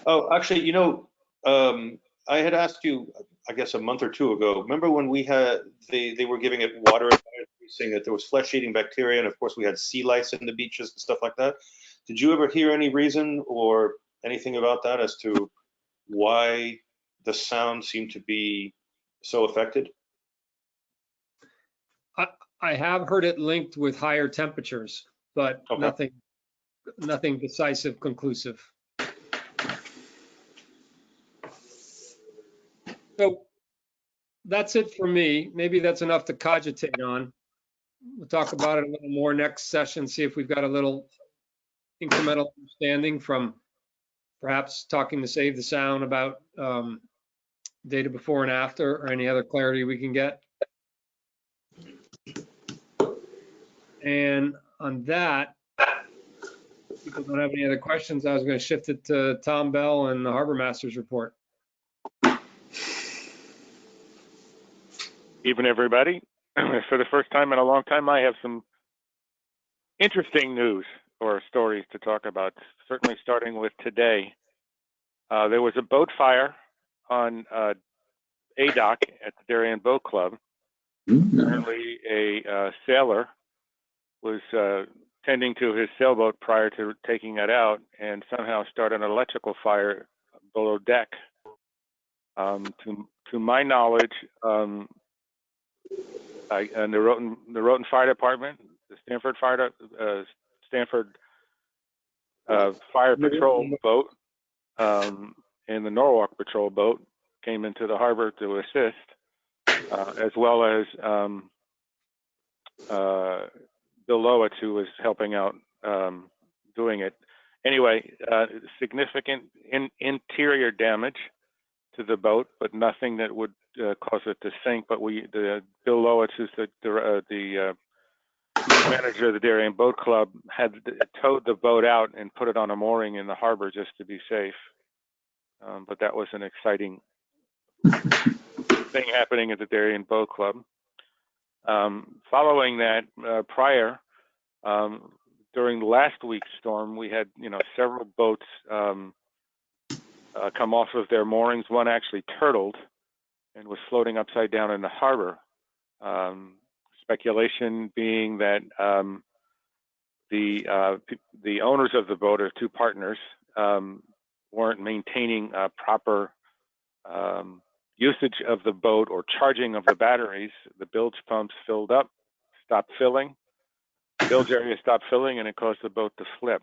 [SPEAKER 6] Oh, actually, I had asked you, I guess, a month or two ago. Remember when we had they were giving it water, saying that there was flesh-eating bacteria, and of course we had sea lice in the beaches and stuff like that. Did you ever hear any reason or anything about that as to why the sound seemed to be so affected?
[SPEAKER 2] I have heard it linked with higher temperatures, but
[SPEAKER 6] Okay.
[SPEAKER 2] nothing decisive, conclusive. So that's it for me. Maybe that's enough to cogitate on. We'll talk about it a little more next session, see if we've got a little incremental understanding from perhaps talking to Save the Sound about data before and after, or any other clarity we can get. And on that, people don't have any other questions. I was going to shift it to Tom Bell and the Harbor Masters report.
[SPEAKER 8] Evening, everybody. For the first time in a long time, I have some interesting news or stories to talk about, certainly starting with today. There was a boat fire on a dock at the Darien Boat Club. Apparently, a sailor was tending to his sailboat prior to taking it out and somehow started an electrical fire below deck. To my knowledge, and the Rhoton Fire Department, the Stanford Fire Patrol boat, and the Norwalk Patrol boat came into the harbor to assist, as well as Bill Lowitz, who was helping out doing it. Anyway, significant interior damage to the boat, but nothing that would cause it to sink. But Bill Lowitz, who's the manager of the Darien Boat Club, had towed the boat out and put it on a mooring in the harbor just to be safe. But that was an exciting thing happening at the Darien Boat Club. Following that, during last week's storm, we had several boats come off of their moorings. One actually turtled and was floating upside down in the harbor. Speculation being that the owners of the boat, or two partners, weren't maintaining proper usage of the boat or charging of the batteries. The bilge pumps filled up, stopped filling. The bilge area stopped filling, and it caused the boat to flip.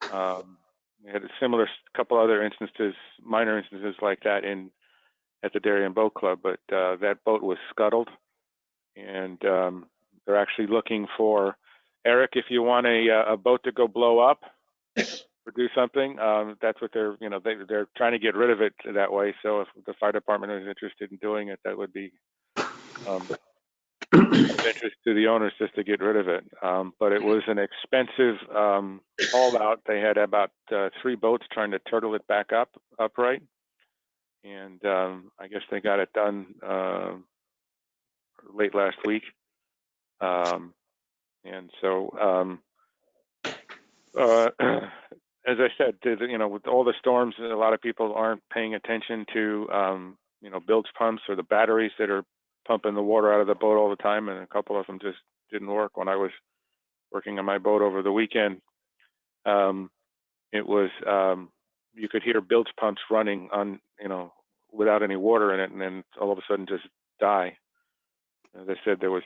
[SPEAKER 8] We had a similar couple other instances, minor instances like that at the Darien Boat Club, but that boat was scuttled, and they're actually looking for, Eric, if you want a boat to go blow up or do something, that's what they're trying to get rid of it that way. So if the fire department is interested in doing it, that would be of interest to the owners, just to get rid of it. But it was an expensive haul out. They had about 3 boats trying to turtle it back upright. And I guess they got it done late last week. And so, as I said, with all the storms, a lot of people aren't paying attention to, bilge pumps or the batteries that are pumping the water out of the boat all the time. And a couple of them just didn't work. When I was working on my boat over the weekend, it was, you could hear bilge pumps running on, without any water in it, and then all of a sudden just die. As I said, there was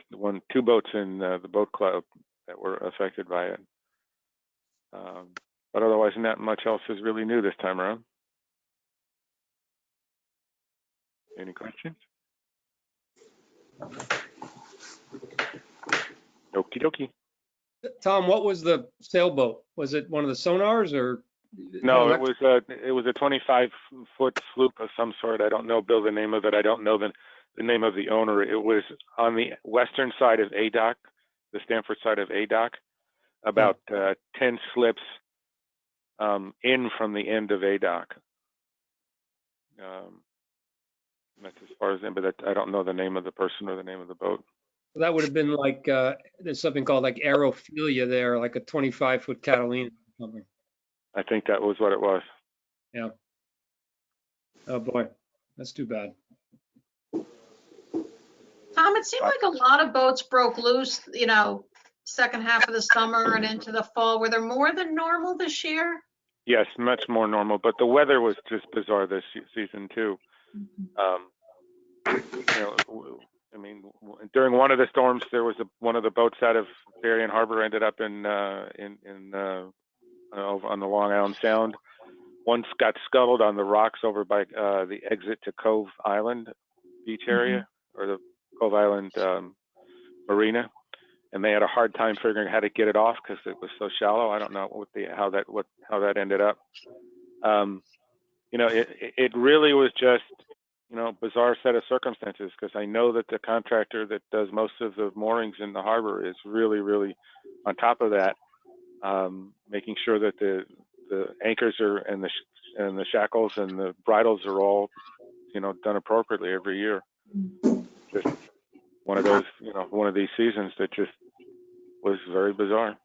[SPEAKER 8] 2 boats in the boat club that were affected by it. But otherwise, not much else is really new this time around. Any questions? Okie dokie.
[SPEAKER 2] Tom, what was the sailboat? Was it one of the sonars, or?
[SPEAKER 8] No, it was a 25-foot sloop of some sort. I don't know, Bill, the name of it. I don't know the name of the owner. It was on the western side of A Dock, the Stanford side of A Dock, about 10 slips in from the end of A Dock. That's as far as, but I don't know the name of the person or the name of the boat.
[SPEAKER 2] That would have been like, there's something called like aerophilia there, like a 25-foot Catalina or something.
[SPEAKER 8] I think that was what it was.
[SPEAKER 2] Yeah. Oh boy, that's too bad.
[SPEAKER 5] Tom, it seemed like a lot of boats broke loose, second half of the summer and into the fall. Were there more than normal this year?
[SPEAKER 8] Yes, much more normal, but the weather was just bizarre this season too. During one of the storms, there was one of the boats out of Darien Harbor ended up on the Long Island Sound. One got scuttled on the rocks over by the exit to Cove Island beach area, or the Cove Island Marina, and they had a hard time figuring how to get it off because it was so shallow. I don't know how that ended up. It really was just bizarre set of circumstances, because I know that the contractor that does most of the moorings in the harbor is really, really on top of that, making sure that the anchors are and the shackles and the bridles are all, done appropriately every year. Just one of those, one of these seasons that just was very bizarre.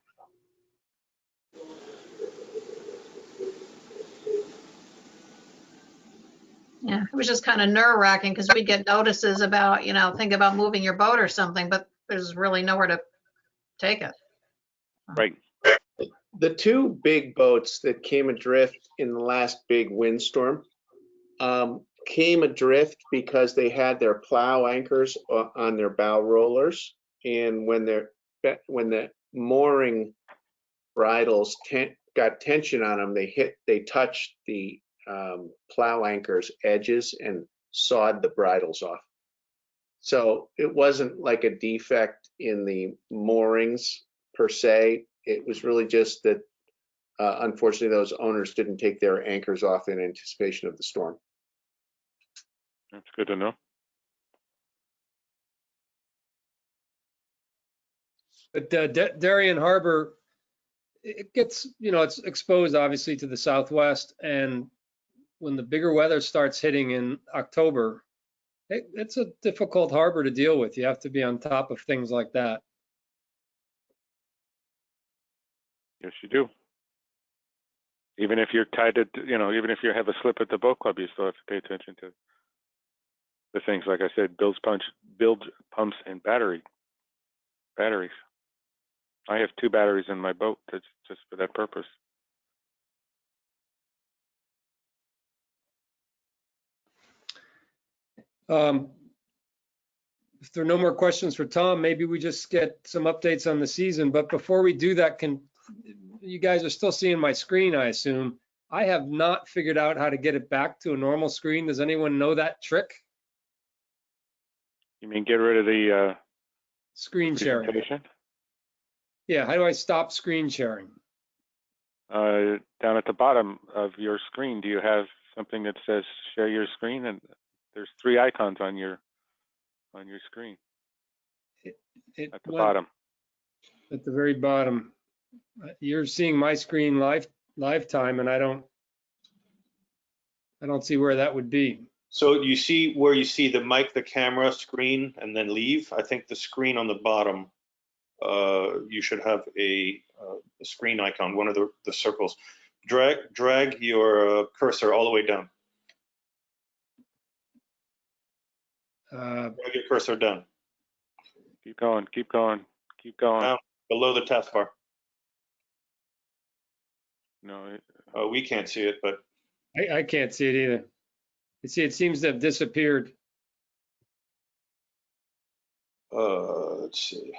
[SPEAKER 5] Yeah, it was just kind of nerve wracking because we'd get notices about, think about moving your boat or something, but there's really nowhere to take it.
[SPEAKER 8] Right.
[SPEAKER 3] The two big boats that came adrift in the last big windstorm came adrift because they had their plow anchors on their bow rollers, and when the mooring bridles got tension on them, they touched the plow anchors edges and sawed the bridles off. So it wasn't like a defect in the moorings per se. It was really just that unfortunately those owners didn't take their anchors off in anticipation of the storm.
[SPEAKER 8] That's good to know.
[SPEAKER 2] But Darien Harbor, it gets, it's exposed obviously to the southwest, and when the bigger weather starts hitting in October, it's a difficult harbor to deal with. You have to be on top of things like that.
[SPEAKER 8] Yes, you do. Even if you're tied to, even if you have a slip at the boat club, you still have to pay attention to the things, like I said, bilge pumps, and batteries. I have 2 batteries in my boat that's just for that purpose.
[SPEAKER 2] If there are no more questions for Tom, maybe we just get some updates on the season. But before we do that, you guys are still seeing my screen, I assume. I have not figured out how to get it back to a normal screen. Does anyone know that trick?
[SPEAKER 8] You mean get rid of the
[SPEAKER 2] Screen sharing.
[SPEAKER 8] presentation?
[SPEAKER 2] Yeah, how do I stop screen sharing?
[SPEAKER 8] Down at the bottom of your screen, do you have something that says share your screen? And there's 3 icons on your screen at the bottom.
[SPEAKER 2] At the very bottom. You're seeing my screen live time, and I don't see where that would be.
[SPEAKER 6] So you see where you see the mic, the camera, screen, and then leave? I think the screen on the bottom, you should have a screen icon, one of the circles. Drag your cursor all the way down. Drag your cursor down.
[SPEAKER 8] Keep going, keep going, keep going.
[SPEAKER 6] Down below the taskbar.
[SPEAKER 8] No.
[SPEAKER 6] We can't see it, but
[SPEAKER 2] I can't see it either. You see, it seems to have disappeared.
[SPEAKER 6] let's see.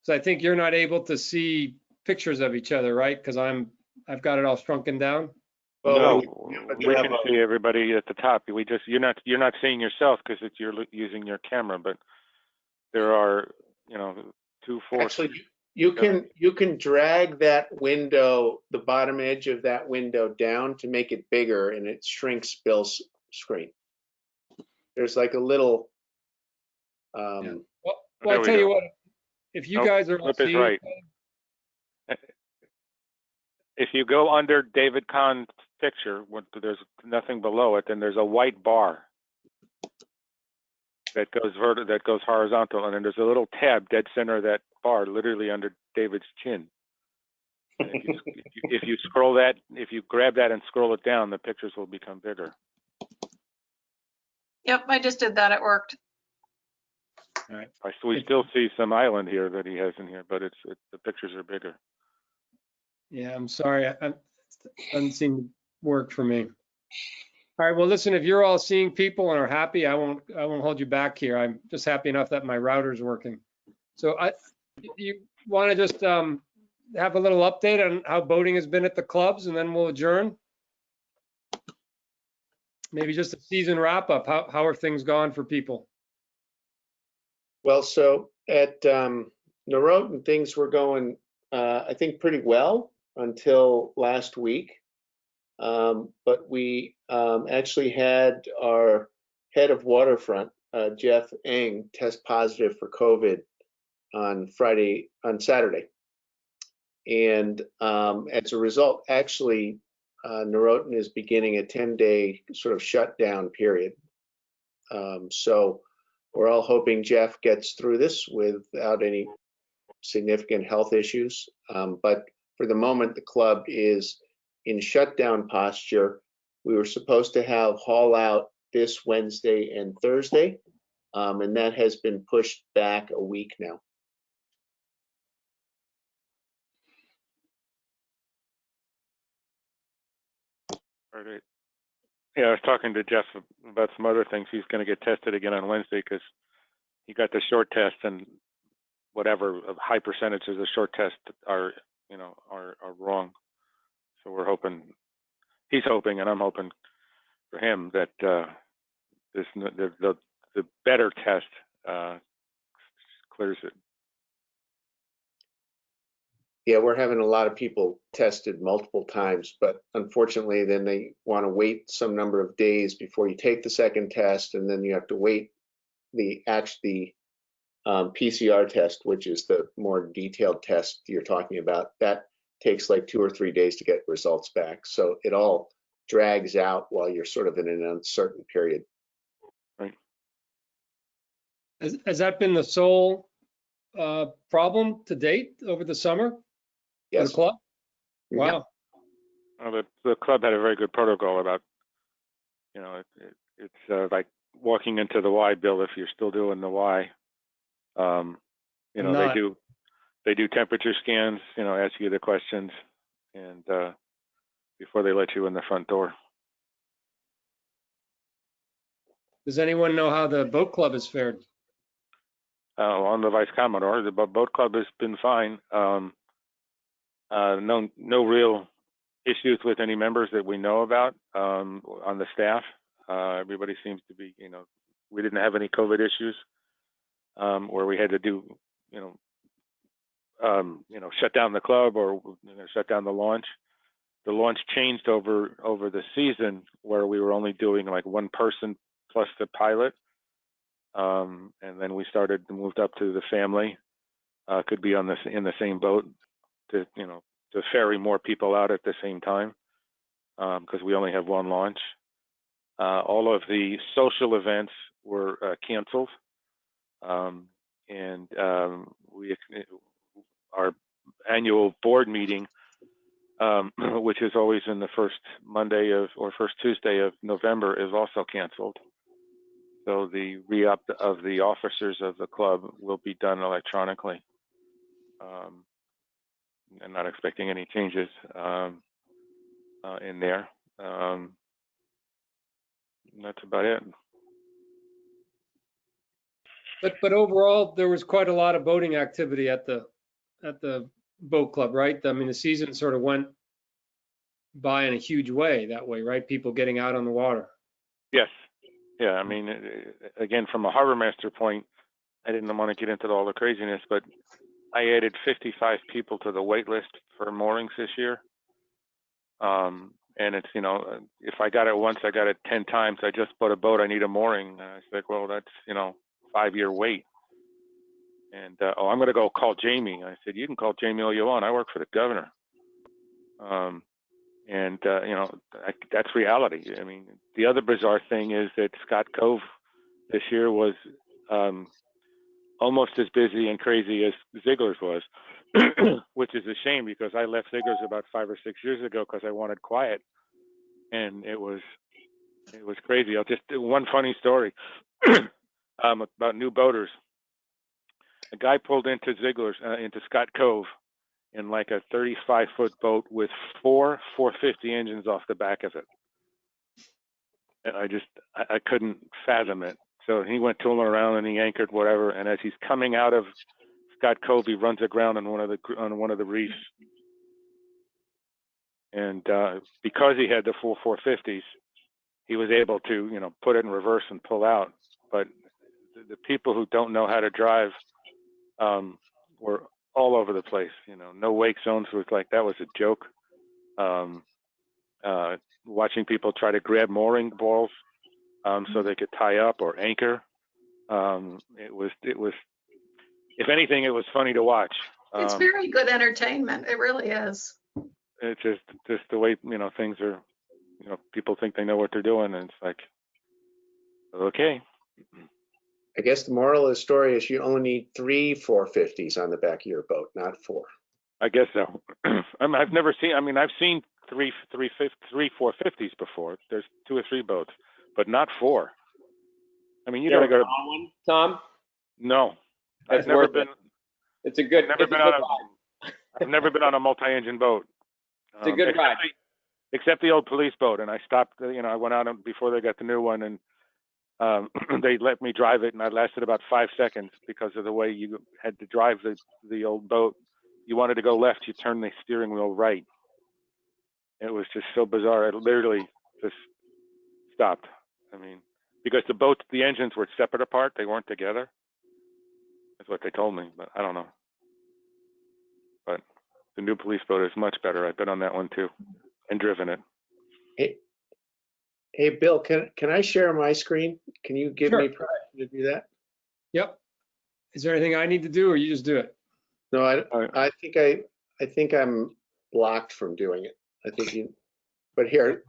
[SPEAKER 2] So I think you're not able to see pictures of each other, right? Because I've got it all shrunken down.
[SPEAKER 8] No,
[SPEAKER 3] but
[SPEAKER 8] we can see everybody at the top. You're not seeing yourself because you're using your camera, but there are 2, 4.
[SPEAKER 3] Actually, you can drag that window, the bottom edge of that window down to make it bigger, and it shrinks Bill's screen. There's like a little.
[SPEAKER 2] Well, I tell you what, if you guys are
[SPEAKER 8] flip is right. If you go under David Kahn's picture, there's nothing below it, then there's a white bar that goes horizontal, and then there's a little tab dead center of that bar, literally under David's chin. If you scroll that, if you grab that and scroll it down, the pictures will become bigger.
[SPEAKER 5] Yep, I just did that. It worked.
[SPEAKER 2] All right.
[SPEAKER 8] We still see some island here that he has in here, but the pictures are bigger.
[SPEAKER 2] Yeah, I'm sorry. It doesn't seem to work for me. All right. Well, listen, if you're all seeing people and are happy, I won't hold you back here. I'm just happy enough that my router's working. So you want to just have a little update on how boating has been at the clubs, and then we'll adjourn. Maybe just a season wrap up. How are things gone for people?
[SPEAKER 3] Well, so at Norotan, things were going, I think, pretty well until last week. But we actually had our head of waterfront, Jeff Eng, test positive for COVID on Saturday. And as a result, actually, Norotan is beginning a 10-day sort of shutdown period. So we're all hoping Jeff gets through this without any significant health issues. But for the moment, the club is in shutdown posture. We were supposed to have haul out this Wednesday and Thursday, and that has been pushed back a week now.
[SPEAKER 8] Right. Yeah, I was talking to Jeff about some other things. He's going to get tested again on Wednesday because he got the short test, and whatever high percentages of short tests are wrong. So we're hoping, he's hoping, and I'm hoping for him that the better test clears it.
[SPEAKER 3] Yeah, we're having a lot of people tested multiple times, but unfortunately, then they want to wait some number of days before you take the second test, and then you have to wait the PCR test, which is the more detailed test you're talking about. That takes like 2 or 3 days to get results back. So it all drags out while you're sort of in an uncertain period.
[SPEAKER 8] Right.
[SPEAKER 2] Has that been the sole problem to date over the summer? For
[SPEAKER 3] Yes.
[SPEAKER 2] the club?
[SPEAKER 3] Yeah.
[SPEAKER 2] Wow.
[SPEAKER 8] Well, the club had a very good protocol about, it's like walking into the Y, Bill, if you're still doing the Y.
[SPEAKER 2] Not.
[SPEAKER 8] They do temperature scans, ask you the questions, and before they let you in the front door.
[SPEAKER 2] Does anyone know how the boat club has fared?
[SPEAKER 8] On the Vice Commodore, the boat club has been fine. No real issues with any members that we know about on the staff. Everybody seems to be, we didn't have any COVID issues where we had to do, shut down the club or shut down the launch. The launch changed over the season where we were only doing like one person plus the pilot, and then we moved up to the family. Could be in the same boat to ferry more people out at the same time because we only have one launch. All of the social events were canceled, and our annual board meeting, which is always in the first Monday or first Tuesday of November, is also canceled. So the re-up of the officers of the club will be done electronically. I'm not expecting any changes in there. That's about it.
[SPEAKER 2] But overall, there was quite a lot of boating activity at the boat club, right? I mean, the season sort of went by in a huge way that way, right? People getting out on the water.
[SPEAKER 8] Yes. Yeah. I mean, again, from a harbor master point, I didn't want to get into all the craziness, but I added 55 people to the wait list for moorings this year. And it's, if I got it once, I got it 10 times. I just bought a boat, I need a mooring. And I said, well, that's, 5-year wait. And, I'm going to go call Jamie. I said, you can call Jamie all you want. I work for the governor. That's reality. I mean, the other bizarre thing is that Scott Cove this year was almost as busy and crazy as Ziegler's was, which is a shame because I left Ziegler's about 5 or 6 years ago because I wanted quiet, and it was crazy. I'll just do one funny story about new boaters. A guy pulled into Ziegler's into Scott Cove in like a 35-foot boat with 4 450 engines off the back of it. And I couldn't fathom it. So he went tooling around and he anchored whatever. And as he's coming out of Scott Cove, he runs aground on one of the reefs. And because he had the full 450s, he was able to, put it in reverse and pull out. But the people who don't know how to drive were all over the place. No wake zones was like, that was a joke. watching people try to grab mooring balls so they could tie up or anchor. It was, if anything, it was funny to watch.
[SPEAKER 5] It's very good entertainment. It really is.
[SPEAKER 8] It's just the way, things are, people think they know what they're doing, and it's like, okay.
[SPEAKER 3] I guess the moral of the story is you only need 3 450s on the back of your boat, not 4.
[SPEAKER 8] I guess so. I've never seen, I've seen three 450s before. There's 2 or 3 boats, but not 4. You gotta go to
[SPEAKER 9] one, Tom?
[SPEAKER 8] No.
[SPEAKER 9] It's worth it. It's a good.
[SPEAKER 8] I've never been on a multi-engine boat.
[SPEAKER 9] It's a good ride.
[SPEAKER 8] Except the old police boat, and I stopped. I went out before they got the new one, and they let me drive it, and I lasted about 5 seconds because of the way you had to drive the old boat. You wanted to go left, you turned the steering wheel right. It was just so bizarre. It literally just stopped. Because the engines were separate apart, they weren't together. That's what they told me, but I don't know. But the new police boat is much better. I've been on that one too, and driven it.
[SPEAKER 3] Hey, Bill, can I share my screen? Can you give me permission to do that?
[SPEAKER 2] Yep. Is there anything I need to do, or you just do it?
[SPEAKER 3] No, I think I'm blocked from doing it. But here,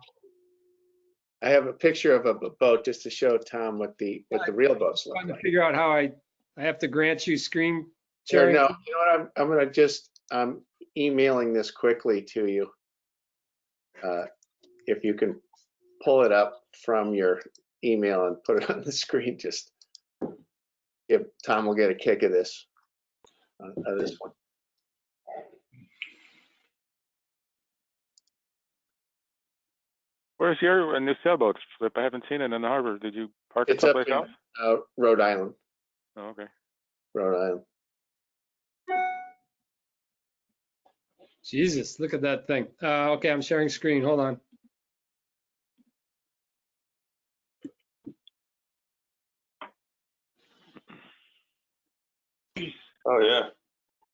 [SPEAKER 3] I have a picture of a boat just to show Tom what the real boats look
[SPEAKER 2] Trying to
[SPEAKER 3] like.
[SPEAKER 2] figure out how I have to grant you screen
[SPEAKER 3] Sure,
[SPEAKER 2] sharing.
[SPEAKER 3] no, you know what? I'm gonna I'm emailing this quickly to you. If you can pull it up from your email and put it on the screen, just Tom will get a kick of this. This one.
[SPEAKER 8] Where's your new sailboat, Flip? I haven't seen it in the harbor. Did you park it
[SPEAKER 3] It's up
[SPEAKER 8] someplace else?
[SPEAKER 3] in Rhode Island.
[SPEAKER 8] Oh, okay.
[SPEAKER 3] Rhode Island.
[SPEAKER 2] Jesus, look at that thing. Okay, I'm sharing screen. Hold on.
[SPEAKER 6] Oh, yeah.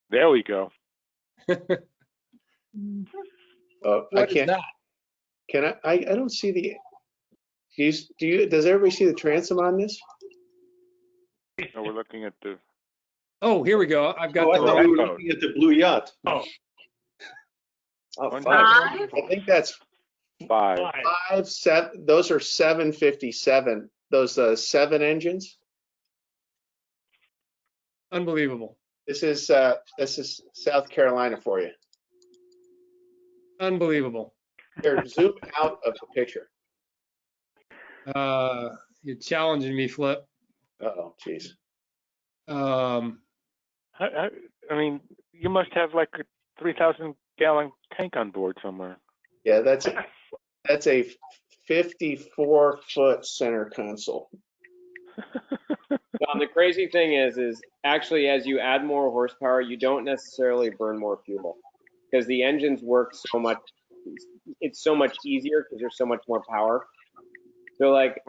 [SPEAKER 8] There we go.
[SPEAKER 3] Oh,
[SPEAKER 2] What
[SPEAKER 3] I
[SPEAKER 2] is
[SPEAKER 3] can't.
[SPEAKER 2] that?
[SPEAKER 3] Can I don't see the. Does everybody see the transom on this?
[SPEAKER 8] Oh, we're looking at the.
[SPEAKER 2] Oh, here we go. I've got
[SPEAKER 6] I
[SPEAKER 2] the
[SPEAKER 6] thought
[SPEAKER 2] wrong.
[SPEAKER 6] we were looking at the blue yacht.
[SPEAKER 2] Oh,
[SPEAKER 3] Oh,
[SPEAKER 8] 5.
[SPEAKER 3] 5. I think that's
[SPEAKER 8] 5.
[SPEAKER 3] 5, 7. Those are 757. Those 7 engines.
[SPEAKER 2] unbelievable.
[SPEAKER 3] This is South Carolina for you.
[SPEAKER 2] Unbelievable.
[SPEAKER 3] Here, zoom out of the picture.
[SPEAKER 2] You're challenging me, Flip.
[SPEAKER 3] Oh, geez.
[SPEAKER 8] You must have like a 3,000-gallon tank on board somewhere.
[SPEAKER 3] Yeah, that's a 54-foot center console.
[SPEAKER 9] The crazy thing is actually as you add more horsepower, you don't necessarily burn more fuel because the engines work so much. It's so much easier because there's so much more power. So like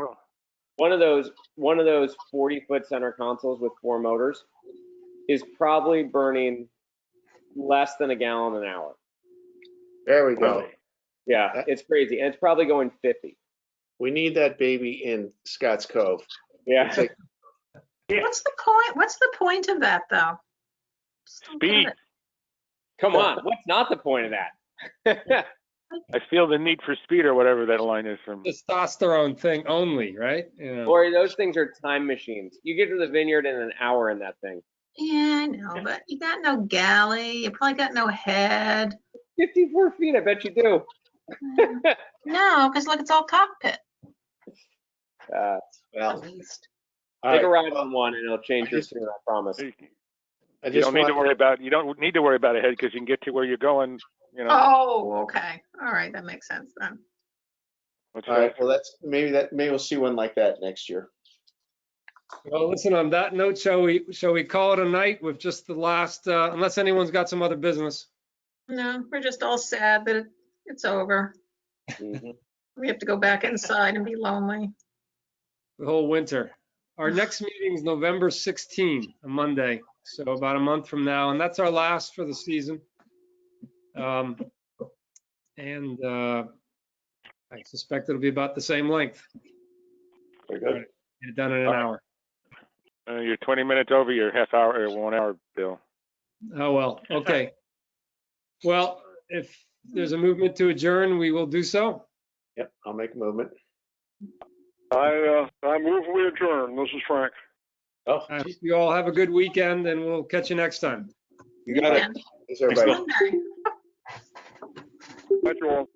[SPEAKER 9] one of those 40-foot center consoles with 4 motors is probably burning less than a gallon an hour.
[SPEAKER 3] There we go.
[SPEAKER 9] Yeah, it's crazy, and it's probably going 50.
[SPEAKER 3] We need that baby in Scotts Cove.
[SPEAKER 9] Yeah.
[SPEAKER 3] It's like,
[SPEAKER 5] What's the point? What's the point of that, though? Just don't get
[SPEAKER 8] Speed.
[SPEAKER 5] it.
[SPEAKER 9] Come on, what's not the point of that?
[SPEAKER 8] I feel the need for speed or whatever that line is from.
[SPEAKER 2] Testosterone thing only, right?
[SPEAKER 9] Or those things are time machines. You get to the vineyard in an hour in that thing.
[SPEAKER 5] Yeah, I know, but you got no galley. You probably got no head.
[SPEAKER 9] 54 feet, I bet you do.
[SPEAKER 5] No, because look, it's all cockpit.
[SPEAKER 3] well,
[SPEAKER 5] At least.
[SPEAKER 9] Take a ride on one, and it'll change your tune. I promise.
[SPEAKER 8] You don't need to worry about a head because you can get to where you're going.
[SPEAKER 5] Oh, okay. All right, that makes sense then.
[SPEAKER 8] What's
[SPEAKER 3] all right. Well, maybe we'll see one like that next year.
[SPEAKER 2] Well, listen, on that note, shall we call it a night with just the last, unless anyone's got some other business?
[SPEAKER 5] No, we're just all sad that it's over. We have to go back inside and be lonely.
[SPEAKER 2] The whole winter. Our next meeting is November 16, a Monday, so about a month from now, and that's our last for the season. I suspect it'll be about the same length.
[SPEAKER 6] Very good.
[SPEAKER 2] Get it done in an hour.
[SPEAKER 8] You're 20 minutes over your half hour or 1 hour, Bill.
[SPEAKER 2] Oh, well, okay. Well, if there's a movement to adjourn, we will do so.
[SPEAKER 3] Yep, I'll make a movement.
[SPEAKER 11] I move we adjourn. This is Frank.
[SPEAKER 3] Oh,
[SPEAKER 2] I hope
[SPEAKER 3] geez.
[SPEAKER 2] you all have a good weekend, and we'll catch you next time.
[SPEAKER 6] You got it.
[SPEAKER 5] Yeah.
[SPEAKER 3] Thanks, everybody.
[SPEAKER 11] Thank you all.